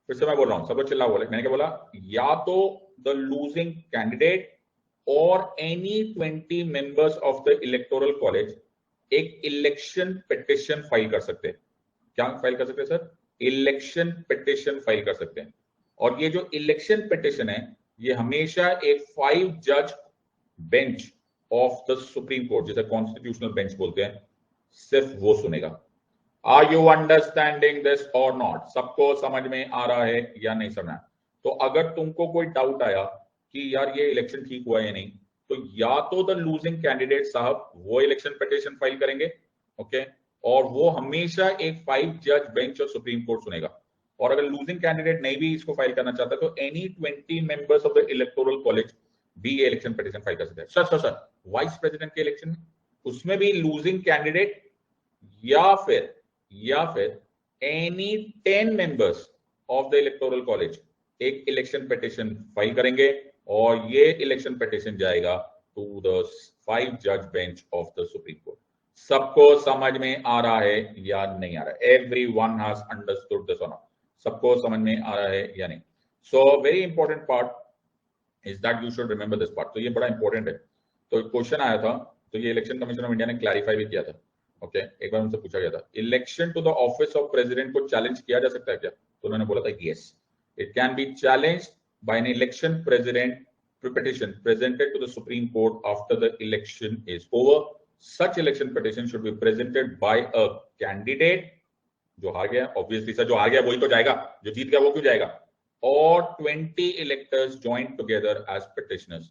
फिर से मैं बोल रहा हूं, सब लोग चिल्ला बोले। मैंने क्या बोला? या तो द लूजिंग कैंडिडेट और any 20 members of the electoral college एक इलेक्शन पिटिशन फाइल कर सकते हैं। क्या फाइल कर सकते हैं सर? इलेक्शन पिटिशन फाइल कर सकते हैं। और ये जो इलेक्शन पिटिशन है ये हमेशा एक 5 जज bench of the supreme court, जिसे कॉन्स्टिट्यूशनल बेंच बोलते हैं, सिर्फ वो सुनेगा। Are you understanding this or not? सबको समझ में आ रहा है या नहीं समझ? तो अगर तुमको कोई डाउट आया कि यार ये इलेक्शन ठीक हुआ या नहीं, तो या तो द लूजिंग कैंडिडेट साहब वो इलेक्शन पिटिशन फाइल करेंगे, ओके, और वो हमेशा एक 5 जज बेंच ऑफ सुप्रीम कोर्ट सुनेगा। और अगर लूजिंग कैंडिडेट नहीं भी इसको फाइल करना चाहता तो any 20 members of the electoral college भी ये इलेक्शन पिटीशन फाइल कर सकते हैं। सर वाइस प्रेसिडेंट के इलेक्शन में उसमें भी लूजिंग कैंडिडेट या फिर any 10 members of the electoral college एक इलेक्शन पिटीशन फाइल करेंगे और ये इलेक्शन पिटीशन जाएगा टू द 5 जज bench of the supreme court. सबको समझ में आ रहा है या नहीं आ रहा है? Everyone has understood this or not? सबको समझ में आ रहा है या नहीं? So very important part is that you should remember this part. तो ये बड़ा इंपॉर्टेंट है। तो क्वेश्चन आया था, तो ये इलेक्शन कमीशन ऑफ इंडिया ने क्लैरिफाई भी किया था। ओके, एक बार उनसे पूछा गया था election to the office of president को चैलेंज किया जा सकता है क्या? तो उन्होंने बोला था yes, it can be challenged by an election president petition presented to the Supreme Court after the election is over. Such election petition should be presented by a candidate जो हार गया, obviously सर जो हार गया वही तो जाएगा, जो जीत गया वो क्यों जाएगा, or 20 electors joined together as petitioners,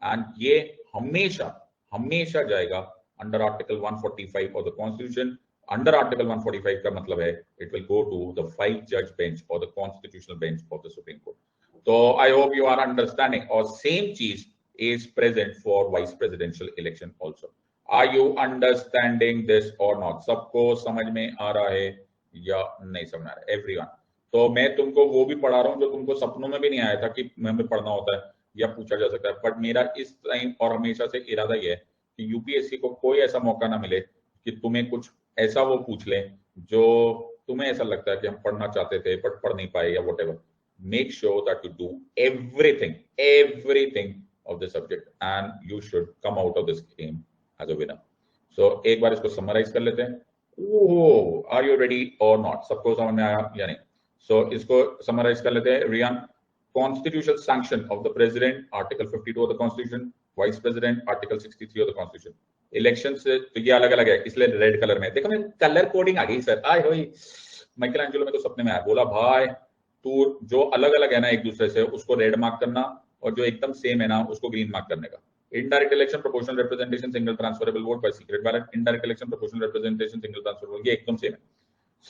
and ये हमेशा जाएगा under Article 145 of the Constitution. Under Article 145 का मतलब है it will go to the 5 judge bench or the constitutional bench of the Supreme Court. So I hope you are understanding. Or same cheese is present for vice presidential election also. Are you understanding this or not? सबको समझ में आ रहा है या नहीं समझ आ रहा है? Everyone. तो मैं तुमको वो भी पढ़ा रहा हूँ जो तुमको सपनों में भी नहीं आया था कि हमें पढ़ना होता है या पूछा जा सकता है। बट मेरा इस टाइम और हमेशा से इरादा ये है कि यूपीएससी को कोई ऐसा मौका ना मिले कि तुम्हें कुछ ऐसा वो पूछ ले जो तुम्हें ऐसा लगता है कि हम पढ़ना चाहते थे बट पढ़ नहीं पाए या what ever. Make sure that you do everything of the subject and you should come out of this game as a winner. So एक बार इसको summarize कर लेते हैं। Oh, are you ready or not? सबको समझ में आया या नहीं? So इसको summarize कर लेते हैं। Riyan, constitutional sanction of the president, Article 52 of the Constitution, vice president, Article 63 of the Constitution. Election से तो ये अलग अलग है, इसलिए रेड कलर में। देखो मैं कलर कोडिंग आ गई सर, आए होई माइकल एंजेलो में तो सपने में आया, बोला भाई तू जो अलग अलग है ना एक दूसरे से उसको रेड मार्क करना और जो एकदम सेम है ना उसको ग्रीन मार्क करने का। Indirect election, proportional representation, single transferable vote by secret ballot. Indirect election, proportional representation, single transferable vote, ये एकदम सेम है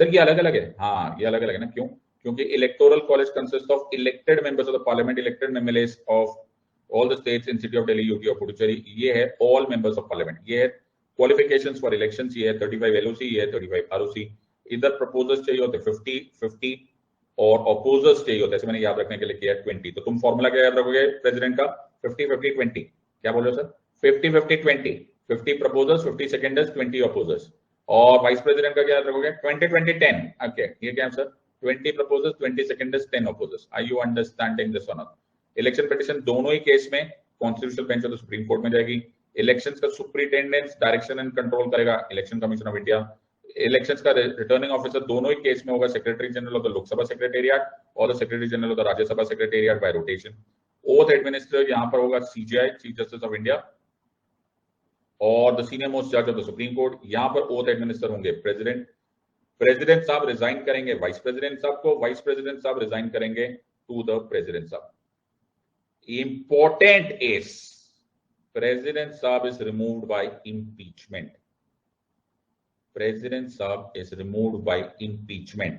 सर। ये अलग अलग है, हाँ ये अलग अलग है ना। क्यों? क्योंकि electoral college consist of elected members of the parliament, elected MLAs of all the states in city of Delhi, UT और पुडुचेरी। ये है ऑल मेंबर्स ऑफ पार्लियामेंट। ये है क्वालिफिकेशंस फॉर इलेक्शंस, ये है 35 एलओसी, ये है 35 आरओसी। इधर प्रपोजर्स चाहिए होते 50-50 और अपोजर्स चाहिए होता है, मैंने याद रखने के लिए किया 20। तो तुम फॉर्मूला क्या याद रखोगे प्रेसिडेंट का? 50-50-20। क्या बोल रहे हो सर? 50-50-20, 50 proposers, 50 seconders, 20 अपोजर्स। और वाइस प्रेसिडेंट का क्या याद रखोगे? 20-20-10। ओके, ये क्या है sir? 20 proposers, 20 seconders, 10 opposers. Are you understanding this or not? Election petition दोनों ही केस में constitutional bench of the supreme court में जाएगी। इलेक्शंस का सुपरिटेंडेंस, डायरेक्शन एंड कंट्रोल करेगा election commission of India. Elections का रिटर्निंग ऑफिसर दोनों ही केस में होगा secretary general of the Lok Sabha secretariat और the secretary general of the Rajya Sabha secretariat by rotation. Oath administer यहां पर होगा CGI, chief justice of India, और द सीनियर मोस्ट जज ऑफ द सुप्रीम कोर्ट। यहां पर ओथ एडमिनिस्टर होंगे प्रेसिडेंट। प्रेसिडेंट साहब रिजाइन करेंगे वाइस प्रेसिडेंट साहब को, वाइस प्रेसिडेंट साहब रिजाइन करेंगे टू द प्रेसिडेंट साहब। इंपॉर्टेंट इज प्रेसिडेंट साहब is removed by impeachment. President Saab is removed by impeachment.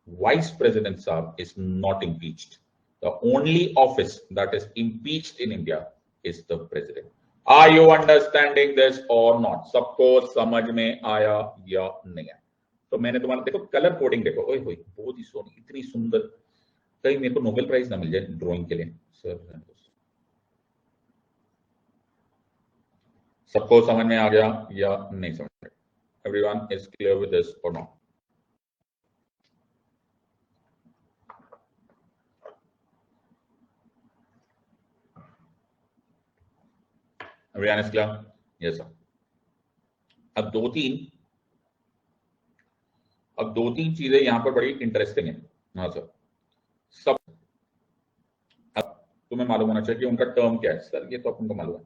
Vice President Saab is not impeached. The only office that is impeached in India is the president. Are you understanding this or not? सबको समझ में आया या नहीं आया? तो मैंने तुम्हारा देखो कलर कोडिंग देखो, ओए होए बहुत ही सोनी, इतनी सुंदर, कहीं मेरे को नोबेल प्राइज ना मिल जाए ड्राइंग के लिए सर। सबको समझ में आ गया या नहीं समझ में? Everyone is clear with this or not? Everyone is clear? Yes sir. अब दो तीन चीजें यहां पर बड़ी इंटरेस्टिंग है। हाँ सर, सब अब तुम्हें मालूम होना चाहिए कि उनका टर्म क्या है सर, ये तो अपन को मालूम है।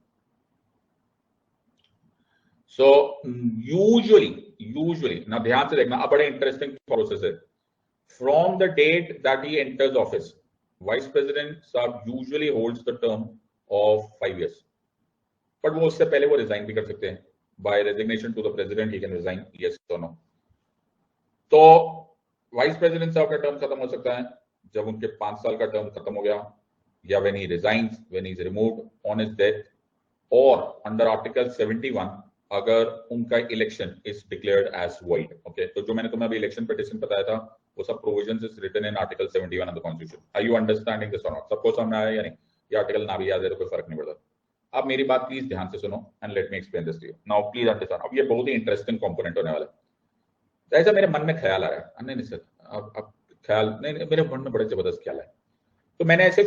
सो यूजुअली ना ध्यान से देखना, अब बड़े इंटरेस्टिंग प्रोसेस है। From the date that he enters office, vice president साहब usually holds the term of 5 years, but वो उससे पहले वो रिजाइन भी कर सकते हैं। By resignation to the president he can resign, yes or no. तो वाइस प्रेसिडेंट साहब का टर्म खत्म हो सकता है जब उनके 5 साल का टर्म खत्म हो गया, या when he resigns, when he is removed on his death, or under Article 71 अगर उनका election is declared as void. Okay, तो जो मैंने तुम्हें अभी इलेक्शन पिटिशन बताया था वो सब provisions is written in article 71 of the constitution. Are you understanding this or not? सबको समझ आया या नहीं? ये आर्टिकल ना भी याद है तो कोई फर्क नहीं पड़ता. अब मेरी बात प्लीज ध्यान से सुनो and let me explain this to you now. Please understand. अब ये बहुत ही इंटरेस्टिंग कंपोनेंट होने वाला है. ऐसा मेरे मन में ख्याल आ रहा है. नहीं सर, अब ख्याल नहीं, मेरे मन में बड़े जबरदस्त ख्याल है. तो मैंने ऐसे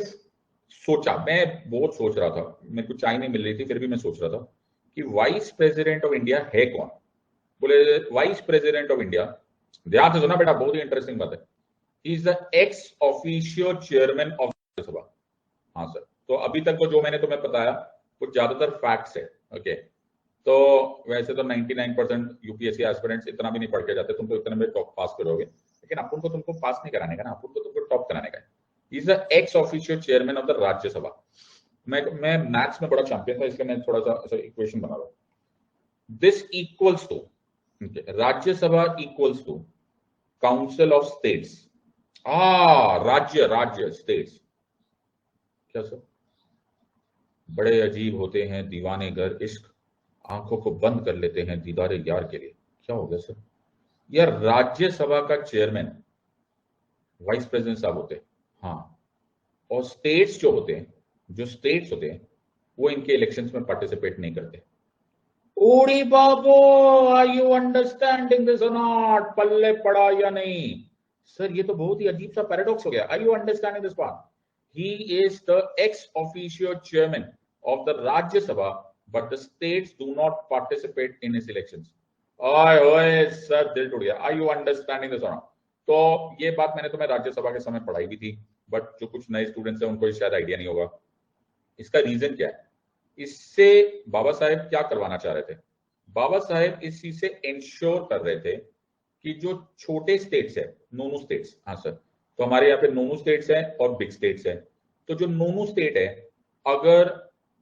सोचा, मैं बहुत सोच रहा था, मेरे को चाय नहीं मिल रही थी, फिर भी मैं सोच रहा था कि वाइस प्रेसिडेंट ऑफ इंडिया है कौन. बोले वाइस प्रेसिडेंट ऑफ इंडिया, ध्यान से सुना बेटा, बहुत ही इंटरेस्टिंग बात है. ही is the ex officio chairman of Rajya Sabha. हाँ सर, तो अभी तक तो जो मैंने तुम्हें बताया वो ज्यादातर फैक्ट्स है. ओके, तो वैसे तो 99% यूपीएससी एस्पिरेंट्स इतना भी नहीं पढ़ के जाते, तुम तो इतने में टॉप पास करोगे, लेकिन अपन को तुमको पास नहीं कराने का ना, अपन को तुमको टॉप कराने का है. ही is the ex officio chairman of the Rajya Sabha. मैं मैथ्स में बड़ा चैंपियन था, इसलिए मैं थोड़ा सा ऐसा इक्वेशन बना रहा हूं. This equals to, Rajya Sabha equals to council of states. राज्य स्टेट्स. क्या सर? बड़े अजीब होते हैं दीवाने घर इश्क, आंखों को बंद कर लेते हैं दीदारे यार के लिए. क्या हो गया सर? यार राज्यसभा का चेयरमैन वाइस प्रेसिडेंट साहब होते हैं. हाँ, और स्टेट्स जो होते हैं, वो इनके इलेक्शंस में पार्टिसिपेट नहीं करते. ओड़ी बाबो, are you understanding this or not? पल्ले पड़ा या नहीं? सर ये तो बहुत ही अजीब सा पैराडॉक्स हो गया. Are you understanding this part? He is the ex officio chairman of the Rajya Sabha, but the states do not participate in his elections. ओए ओए सर, दिल टूट गया. Are you understanding this or not? तो ये बात मैंने तुम्हें राज्यसभा के समय पढ़ाई भी थी, बट जो कुछ नए स्टूडेंट्स हैं उनको शायद आइडिया नहीं होगा. इसका रीजन क्या है? इससे बाबा साहेब क्या करवाना चाह रहे थे? बाबा साहेब इस चीज से इंश्योर कर रहे थे कि जो छोटे स्टेट्स है, नोनू स्टेट्स, हाँ सर, तो हमारे यहाँ पे नोनू स्टेट्स है और बिग स्टेट्स है. तो जो नोनू स्टेट है, अगर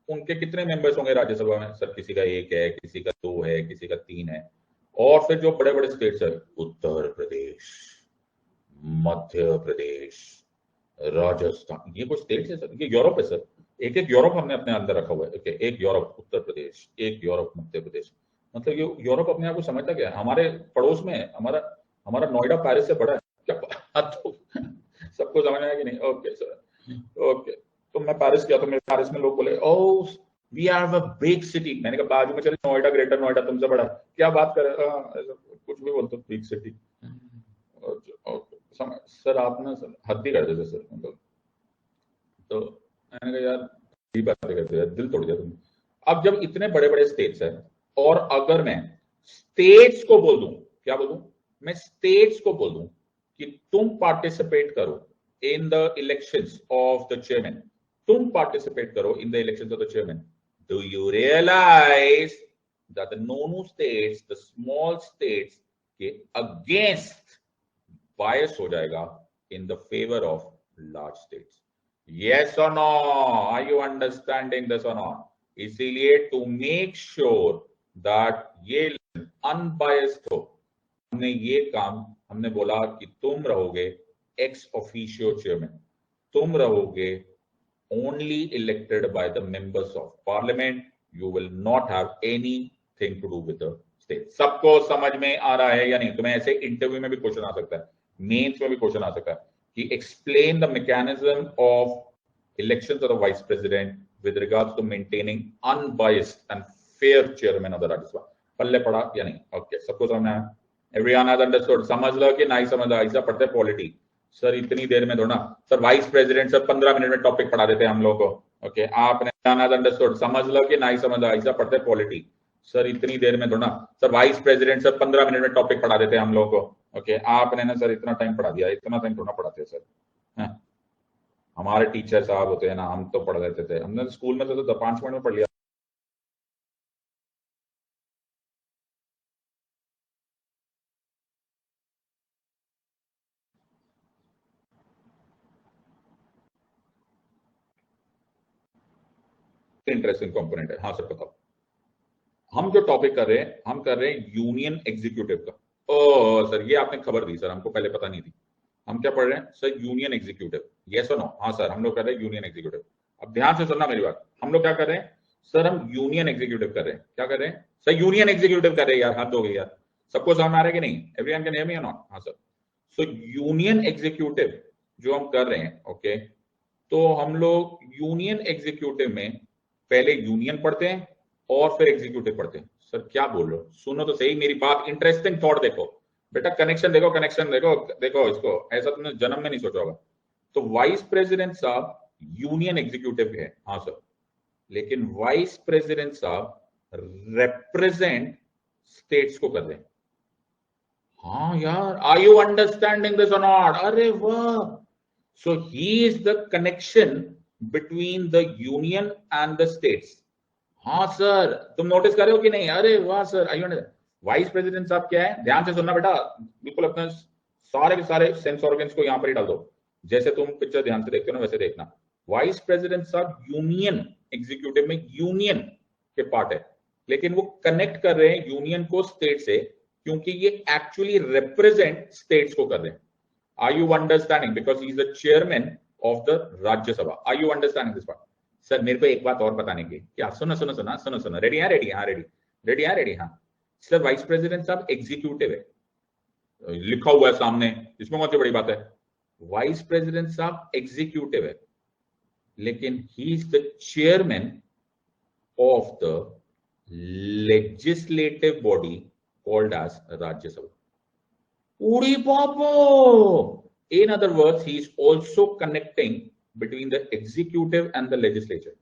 उनके कितने मेंबर्स होंगे राज्यसभा में? सर किसी का 1 है, किसी का 2 है, किसी का 3 है. और फिर जो बड़े बड़े स्टेट्स है, उत्तर प्रदेश, मध्य प्रदेश, राजस्थान, ये कुछ स्टेट्स है सर, ये यूरोप है सर. एक एक यूरोप हमने अपने अंदर रखा हुआ है. ओके, एक यूरोप उत्तर प्रदेश, एक यूरोप मध्य प्रदेश. मतलब ये यूरोप अपने आप को समझता क्या है? हमारे पड़ोस में है, हमारा नोएडा पेरिस से बड़ा है क्या? तो सबको समझ आया कि नहीं? Okay sir, okay. तो मैं पेरिस गया तो मेरे पेरिस में लोग बोले, oh we have a big city. मैंने कहा बाजू में चले नोएडा, ग्रेटर नोएडा तुमसे बड़ा. क्या बात कर रहे हो? कुछ भी बोलते बिग सिटी. सर आप ना सर हद ही कर देते सर. मतलब तो मैंने कहा यार ये बातें करते यार, दिल तोड़ दिया तुमने. अब जब इतने बड़े बड़े स्टेट्स हैं, और अगर मैं स्टेट्स को बोल दूं, क्या बोल दूं? मैं स्टेट्स को बोल दूं कि तुम पार्टिसिपेट करो in the elections of the chairman, तुम पार्टिसिपेट करो in the elections of the chairman. Do you realise that the नोनू स्टेट्स, द स्मॉल स्टेट्स के अगेंस्ट बायस हो जाएगा in the favour of large states? Yes or no? Are you understanding this or not? इसीलिए to make sure that ये unbiased हो, हमने ये काम, हमने बोला कि तुम रहोगे ex officio chairman, तुम रहोगे only elected by the members of parliament. You will not have anything to do with the state. सबको समझ में आ रहा है या नहीं? तुम्हें ऐसे इंटरव्यू में भी क्वेश्चन आ सकता है, मेंस में भी क्वेश्चन आ सकता है कि explain the mechanism of elections of the vice president with regards to maintaining unbiased and fair chairman of the Rajya Sabha. पल्ले पड़ा या नहीं? ओके, सबको समझ आया? Everyone has understood? समझ लो कि नहीं समझ लो? ऐसा पढ़ते पॉलिटी सर इतनी देर में थोड़ा. Sir vice president sir 15 minute में टॉपिक पढ़ा देते हैं हम लोग को. ओके, आपने अंडरस्टूड? समझ लो कि नहीं समझ लो? ऐसा पढ़ते पॉलिटी सर इतनी देर में थोड़ा. Sir vice president sir 15 minute में टॉपिक पढ़ा देते हैं हम लोग को. ओके, आपने ना सर इतना टाइम पढ़ा दिया, इतना टाइम थोड़ा पढ़ाते हैं सर. हमारे टीचर साहब होते हैं ना, हम तो पढ़ लेते थे, हमने स्कूल में तो 5 मिनट में पढ़ लिया. इंटरेस्टिंग कंपोनेंट है. हाँ सर बताओ. हम जो टॉपिक कर रहे हैं, हम कर रहे हैं यूनियन एग्जीक्यूटिव का. ओ सर ये आपने खबर दी सर, हमको पहले पता नहीं थी. हम क्या पढ़ रहे हैं sir? Union executive. Yes or no? हाँ सर, हम लोग कर रहे हैं यूनियन एग्जीक्यूटिव। अब ध्यान से सुनना मेरी बात, हम लोग क्या कर रहे हैं सर? हम यूनियन एग्जीक्यूटिव कर रहे हैं। क्या कर रहे हैं सर? यूनियन एग्जीक्यूटिव कर रहे हैं यार, हाथ दोगे यार। सबको समझ आ रहा है कि नहीं? एवरीवन कैन हियर मी और नॉट? हाँ सर। सो यूनियन एग्जीक्यूटिव जो हम कर रहे हैं, ओके, तो हम लोग यूनियन एग्जीक्यूटिव में पहले यूनियन पढ़ते हैं और फिर एग्जीक्यूटिव पढ़ते हैं। सर क्या बोल रहे हो? सुनो तो सही मेरी बात, इंटरेस्टिंग थॉट देखो बेटा, कनेक्शन देखो, कनेक्शन देखो, देखो इसको, ऐसा तुमने जन्म में नहीं सोचा होगा। तो वाइस प्रेसिडेंट साहब यूनियन एग्जीक्यूटिव है, हाँ सर, लेकिन वाइस प्रेसिडेंट साहब रिप्रेजेंट स्टेट्स को कर रहे हैं। हाँ यार, are you understanding this or not? अरे वाह! So he is the connection between the union and the states. हाँ सर, तुम नोटिस कर रहे हो कि नहीं? अरे वाह sir, I understand. Vice president साहब क्या है? ध्यान से सुनना बेटा, बिल्कुल अपने सारे के सारे सेंस ऑर्गन्स को यहां पर ही डाल दो। जैसे तुम पिक्चर ध्यान से देखते हो ना, वैसे देखना। वाइस प्रेसिडेंट साहब यूनियन एग्जीक्यूटिव में यूनियन के पार्ट है, लेकिन वो कनेक्ट कर रहे हैं यूनियन को स्टेट से, क्योंकि ये एक्चुअली रिप्रेजेंट स्टेट्स को कर रहे हैं। Are you understanding? Because he is the chairman of the Rajya Sabha. Are you understanding this part? Sir मेरे को एक बात और बताने की, क्या? सुनो सुनो सुनो सुनो सुनो, रेडी? हाँ रेडी, हाँ रेडी, रेडी, हाँ रेडी, हाँ सर। वाइस प्रेसिडेंट साहब एग्जीक्यूटिव है, लिखा हुआ है सामने, इसमें कौन सी बड़ी बात है? वाइस प्रेसिडेंट साहब एग्जीक्यूटिव है, लेकिन he is the chairman of the legislative body called as Rajya Sabha. Uri Baba! In other words, he is also connecting between the executive and the legislature.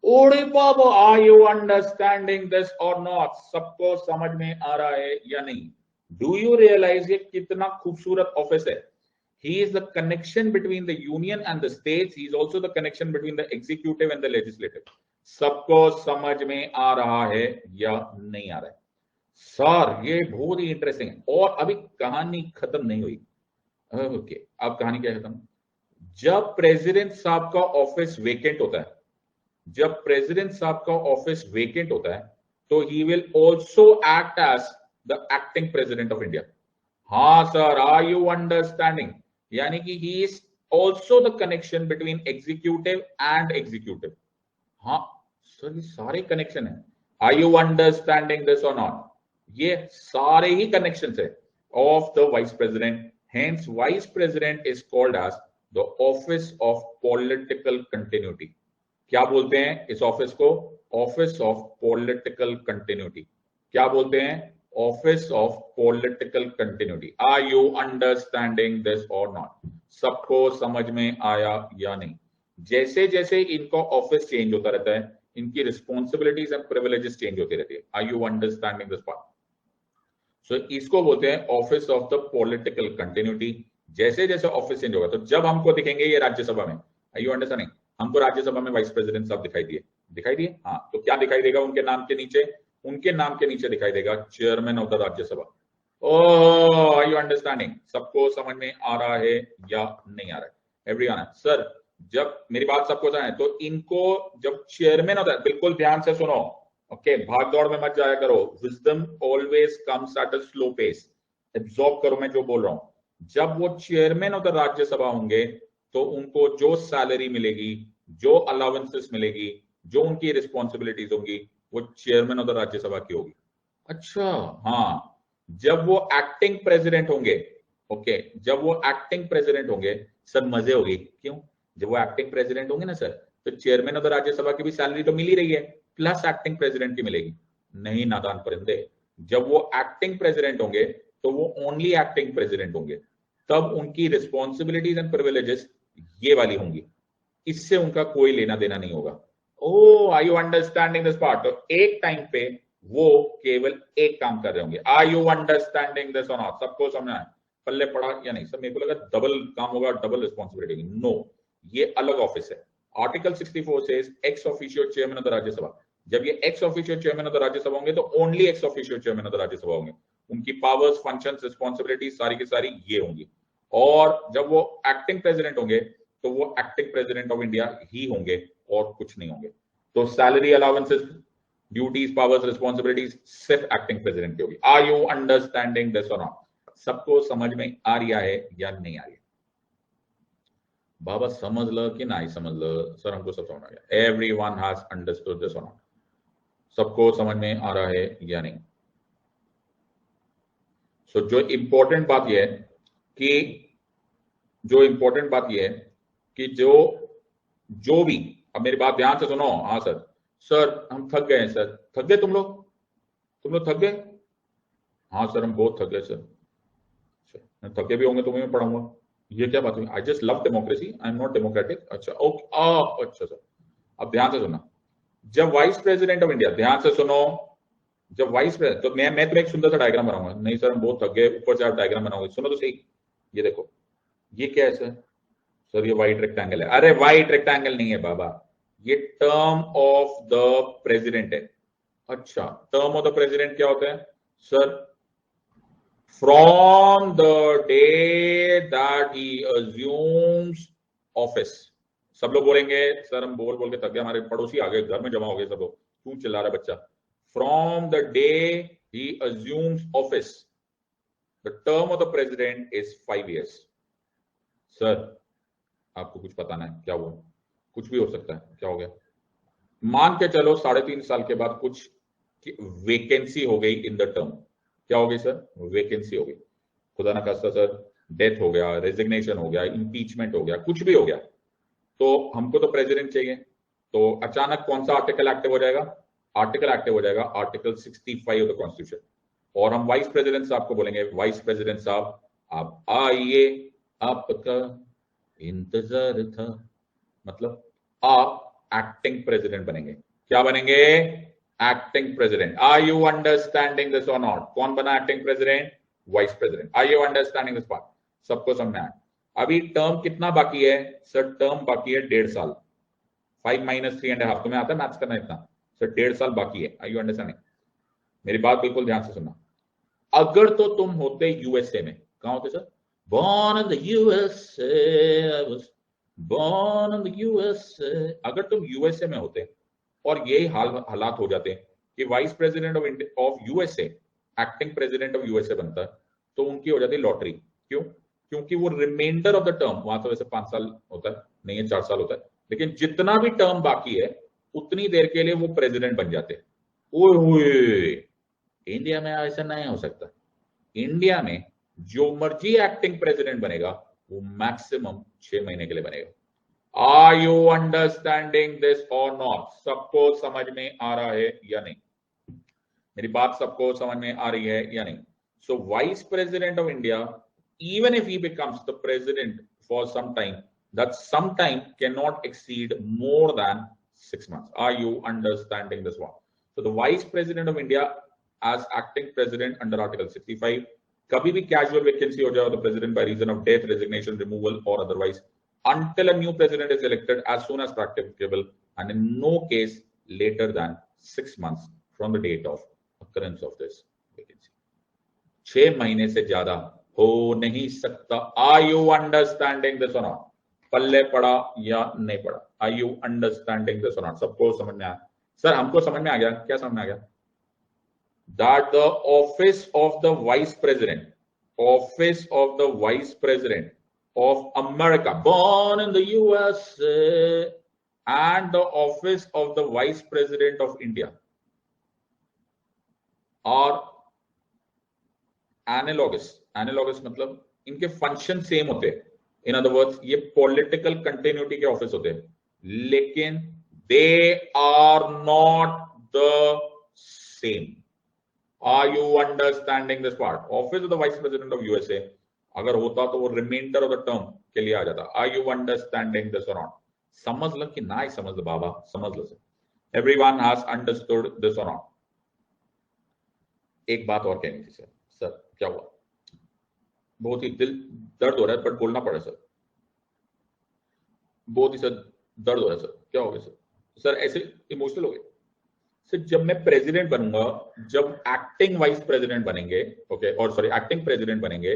Uri Baba, are you understanding this or not? सबको समझ में आ रहा है या नहीं? Do you realize ये कितना खूबसूरत ऑफिस है? He is the connection between the union and the states. He is also the connection between the executive and the legislative. सबको समझ में आ रहा है या नहीं आ रहा है? सर ये बहुत ही इंटरेस्टिंग है, और अभी कहानी खत्म नहीं हुई। ओके, अब कहानी क्या खत्म? जब प्रेसिडेंट साहब का ऑफिस वेकेंट होता है, जब प्रेसिडेंट साहब का ऑफिस वेकेंट होता है, तो he will also act as the acting president of India. हाँ सर, आर यू अंडरस्टैंडिंग? यानी कि he is also the connection between executive and executive. हाँ सर, ये सारे कनेक्शन है। Are you understanding this or not? ये सारे ही कनेक्शंस है of the vice president. Hence vice president is called as the office of political continuity. क्या बोलते हैं इस ऑफिस को? Office of political continuity. क्या बोलते हैं? Office of political continuity. Are you understanding this or not? सबको समझ में आया या नहीं? जैसे जैसे इनका ऑफिस चेंज होता रहता है, इनकी रिस्पॉन्सिबिलिटीज एंड प्रिविलेजेस चेंज होती रहती है। Are you understanding this part? So इसको बोलते हैं office of the political continuity. जैसे जैसे ऑफिस चेंज होगा, तो जब हमको दिखेंगे ये राज्यसभा में, आर यू अंडरस्टैंडिंग? हमको राज्यसभा में वाइस प्रेसिडेंट साहब दिखाई दिए, दिखाई दिए, हाँ, तो क्या दिखाई देगा उनके नाम के नीचे? उनके नाम के नीचे दिखाई देगा chairman of the Rajya Sabha. Oh, are you understanding? सबको समझ में आ रहा है या नहीं आ रहा है? एवरीवन? सर जब मेरी बात सबको जाए, तो इनको जब चेयरमैन होता है, बिल्कुल ध्यान से सुनो, ओके, भाग दौड़ में मत जाया करो। Wisdom always comes at a slow pace. Absorb करो मैं जो बोल रहा हूं। जब वो चेयरमैन ऑफ द राज्यसभा होंगे, तो उनको जो सैलरी मिलेगी, जो अलाउंसेस मिलेगी, जो उनकी रिस्पॉन्सिबिलिटीज होंगी, वो चेयरमैन ऑफ द राज्यसभा की होगी। अच्छा, हाँ, जब वो एक्टिंग प्रेसिडेंट होंगे, ओके, जब वो एक्टिंग प्रेसिडेंट होंगे, सर मजे होगी। क्यों? जब वो एक्टिंग प्रेसिडेंट होंगे ना सर, तो चेयरमैन ऑफ द राज्यसभा की भी सैलरी तो मिल ही रही है, प्लस एक्टिंग प्रेसिडेंट की मिलेगी। नहीं नादान परिंदे, जब वो एक्टिंग प्रेसिडेंट होंगे, तो वो ओनली एक्टिंग प्रेसिडेंट होंगे, तब उनकी रिस्पॉन्सिबिलिटीज एंड प्रिविलेजेस ये वाली होंगी, इससे उनका कोई लेना देना नहीं होगा। Oh, are you understanding this part? तो एक टाइम पे वो केवल एक काम कर रहे होंगे। Are you understanding this or not? सबको समझ आया? पल्ले पड़ा या नहीं? सर मेरे को लगा डबल काम होगा, डबल रिस्पॉन्सिबिलिटी। नो, ये अलग ऑफिस है। Article 64 says ex officio chairman of the Rajya Sabha. जब ये x officio chairman of the Rajya Sabha होंगे, तो only x officio chairman of the Rajya Sabha होंगे। उनकी पावर्स, फंक्शंस, रिस्पॉन्सिबिलिटीज सारी की सारी ये होंगी। और जब वो एक्टिंग प्रेसिडेंट होंगे, तो वो एक्टिंग प्रेसिडेंट ऑफ इंडिया ही होंगे और कुछ नहीं होंगे। तो salary, allowances, duties, powers, responsibilities सिर्फ एक्टिंग प्रेसिडेंट की होगी। Are you understanding this or not? सबको समझ में आ रहा है या नहीं आ रही है? बाबा समझ लो कि नहीं समझ लो सर, हमको सब समझ आ गया। Everyone has understood this or not? सबको समझ में आ रहा है या नहीं? सो जो इंपॉर्टेंट बात यह है कि जो जो भी, अब मेरी बात ध्यान से सुनो। हाँ सर, सर हम थक गए हैं सर। थक गए तुम लोग थक गए? हाँ सर हम बहुत थक गए सर। थके भी होंगे तुम्हें मैं पढ़ाऊंगा, ये क्या बात हुई? I just love democracy, I am not democratic. अच्छा ओके, अच्छा सर। अब ध्यान से सुनना, जब वाइस प्रेसिडेंट ऑफ इंडिया, ध्यान से सुनो, जब वाइस प्रेसिडेंट, तो मैं तुम्हें एक सुंदर सा डायग्राम बनाऊंगा। नहीं सर हम बहुत थक गए, ऊपर से आप डायग्राम बनाओगे, सुनो तो सही। ये देखो, ये क्या है सर? सर ये व्हाइट रेक्टेंगल है। अरे व्हाइट रेक्टेंगल नहीं है बाबा, ये टर्म ऑफ द प्रेसिडेंट है। अच्छा, टर्म ऑफ द प्रेसिडेंट क्या होता है sir? From the day that he assumes office. सब लोग बोलेंगे सर हम बोल बोल के थक गए, हमारे पड़ोसी आ गए, घर में जमा हो गए सब लोग, क्यों चिल्ला रहा है बच्चा? From the day he assumes office, the term of the president is 5 years। Sir आपको कुछ पता नहीं क्या हुआ? कुछ भी हो सकता है, क्या हो गया? मान के चलो 3.5 साल के बाद कुछ वेकेंसी हो गई इन द टर्म। क्या हो गई सर? वेकेंसी हो गई। खुदा ना खास्ता सर डेथ हो गया, रेजिग्नेशन हो गया, इंपीचमेंट हो गया, कुछ भी हो गया, तो हमको तो प्रेसिडेंट चाहिए। तो अचानक कौन सा आर्टिकल एक्टिव हो जाएगा? आर्टिकल एक्टिव हो जाएगा आर्टिकल 65 ऑफ द कॉन्स्टिट्यूशन। और हम वाइस प्रेसिडेंट साहब को बोलेंगे, वाइस प्रेसिडेंट साहब आप आइए, आपका इंतजार था। मतलब आप एक्टिंग प्रेसिडेंट बनेंगे। क्या बनेंगे? Acting president. Are you understanding this or not? कौन बना acting president? Vice president. Are you understanding this part? सबको समझ में आया? अभी टर्म कितना बाकी है सर? टर्म बाकी है 1.5 साल। 5 - 3.5, तुम्हें आता है मैथ्स करना इतना? सर 1.5 साल बाकी है। Are you understanding? मेरी बात बिल्कुल ध्यान से सुनना। अगर तो तुम होते यूएसए में, कहां होते sir? Born in the USA, I was born in the USA। अगर तुम यूएसए में होते और यही हालात हो जाते कि vice president of USA acting president of USA बनता, तो उनकी हो जाती लॉटरी। क्यों? क्योंकि वो रिमाइंडर ऑफ द टर्म, वहां तो वैसे 5 साल होता है, नहीं है 4 साल होता है, लेकिन जितना भी टर्म बाकी है उतनी देर के लिए वो प्रेसिडेंट बन जाते। ओए इंडिया में ऐसा नहीं हो सकता। इंडिया में जो मर्जी एक्टिंग प्रेसिडेंट बनेगा वो मैक्सिमम 6 महीने के लिए बनेगा। Are you understanding this or not? सबको समझ में आ रहा है या नहीं? मेरी बात सबको समझ में आ रही है या नहीं? So vice president of India, even if he becomes the president for some time, that some time cannot exceed more than 6 months. Are you understanding this one? So the vice president of India as acting president under article 65, कभी भी casual vacancy हो जाए the president by reason of death, resignation, removal or otherwise, until a new president is elected as soon as practicable and in no case later than 6 months from the date of occurrence of this vacancy। 6 महीने से ज्यादा हो नहीं सकता। Are you understanding this or not? पल्ले पड़ा या नहीं पड़ा? Are you understanding this or not? सबको समझ में आया? सर हमको समझ में आ गया। क्या समझ में आ गया? That the office of the vice president, office of the vice president of America born in the USA and the office of the vice president of India are analogous मतलब इनके फंक्शन सेम होते हैं। इन अदर वर्ड्स ये पॉलिटिकल कंटिन्यूटी के ऑफिस होते हैं, लेकिन they are not the same. Are you understanding this part? Office of the vice president of USA अगर होता तो वो रिमाइंडर ऑफ द टर्म के लिए आ जाता। Are you understanding this or not? समझ लो कि ना ही समझ लो बाबा? समझ लो sir. Everyone has understood this or not? एक बात और कहनी थी सर। सर क्या हुआ? बहुत ही दिल दर्द हो रहा है, बट बोलना पड़ा सर। बहुत ही सर दर्द हो रहा है सर। क्या हो गया सर? सर ऐसे इमोशनल हो गए सर। जब मैं प्रेसिडेंट बनूंगा, जब एक्टिंग वाइस प्रेसिडेंट बनेंगे, ओके, और सॉरी एक्टिंग प्रेसिडेंट बनेंगे,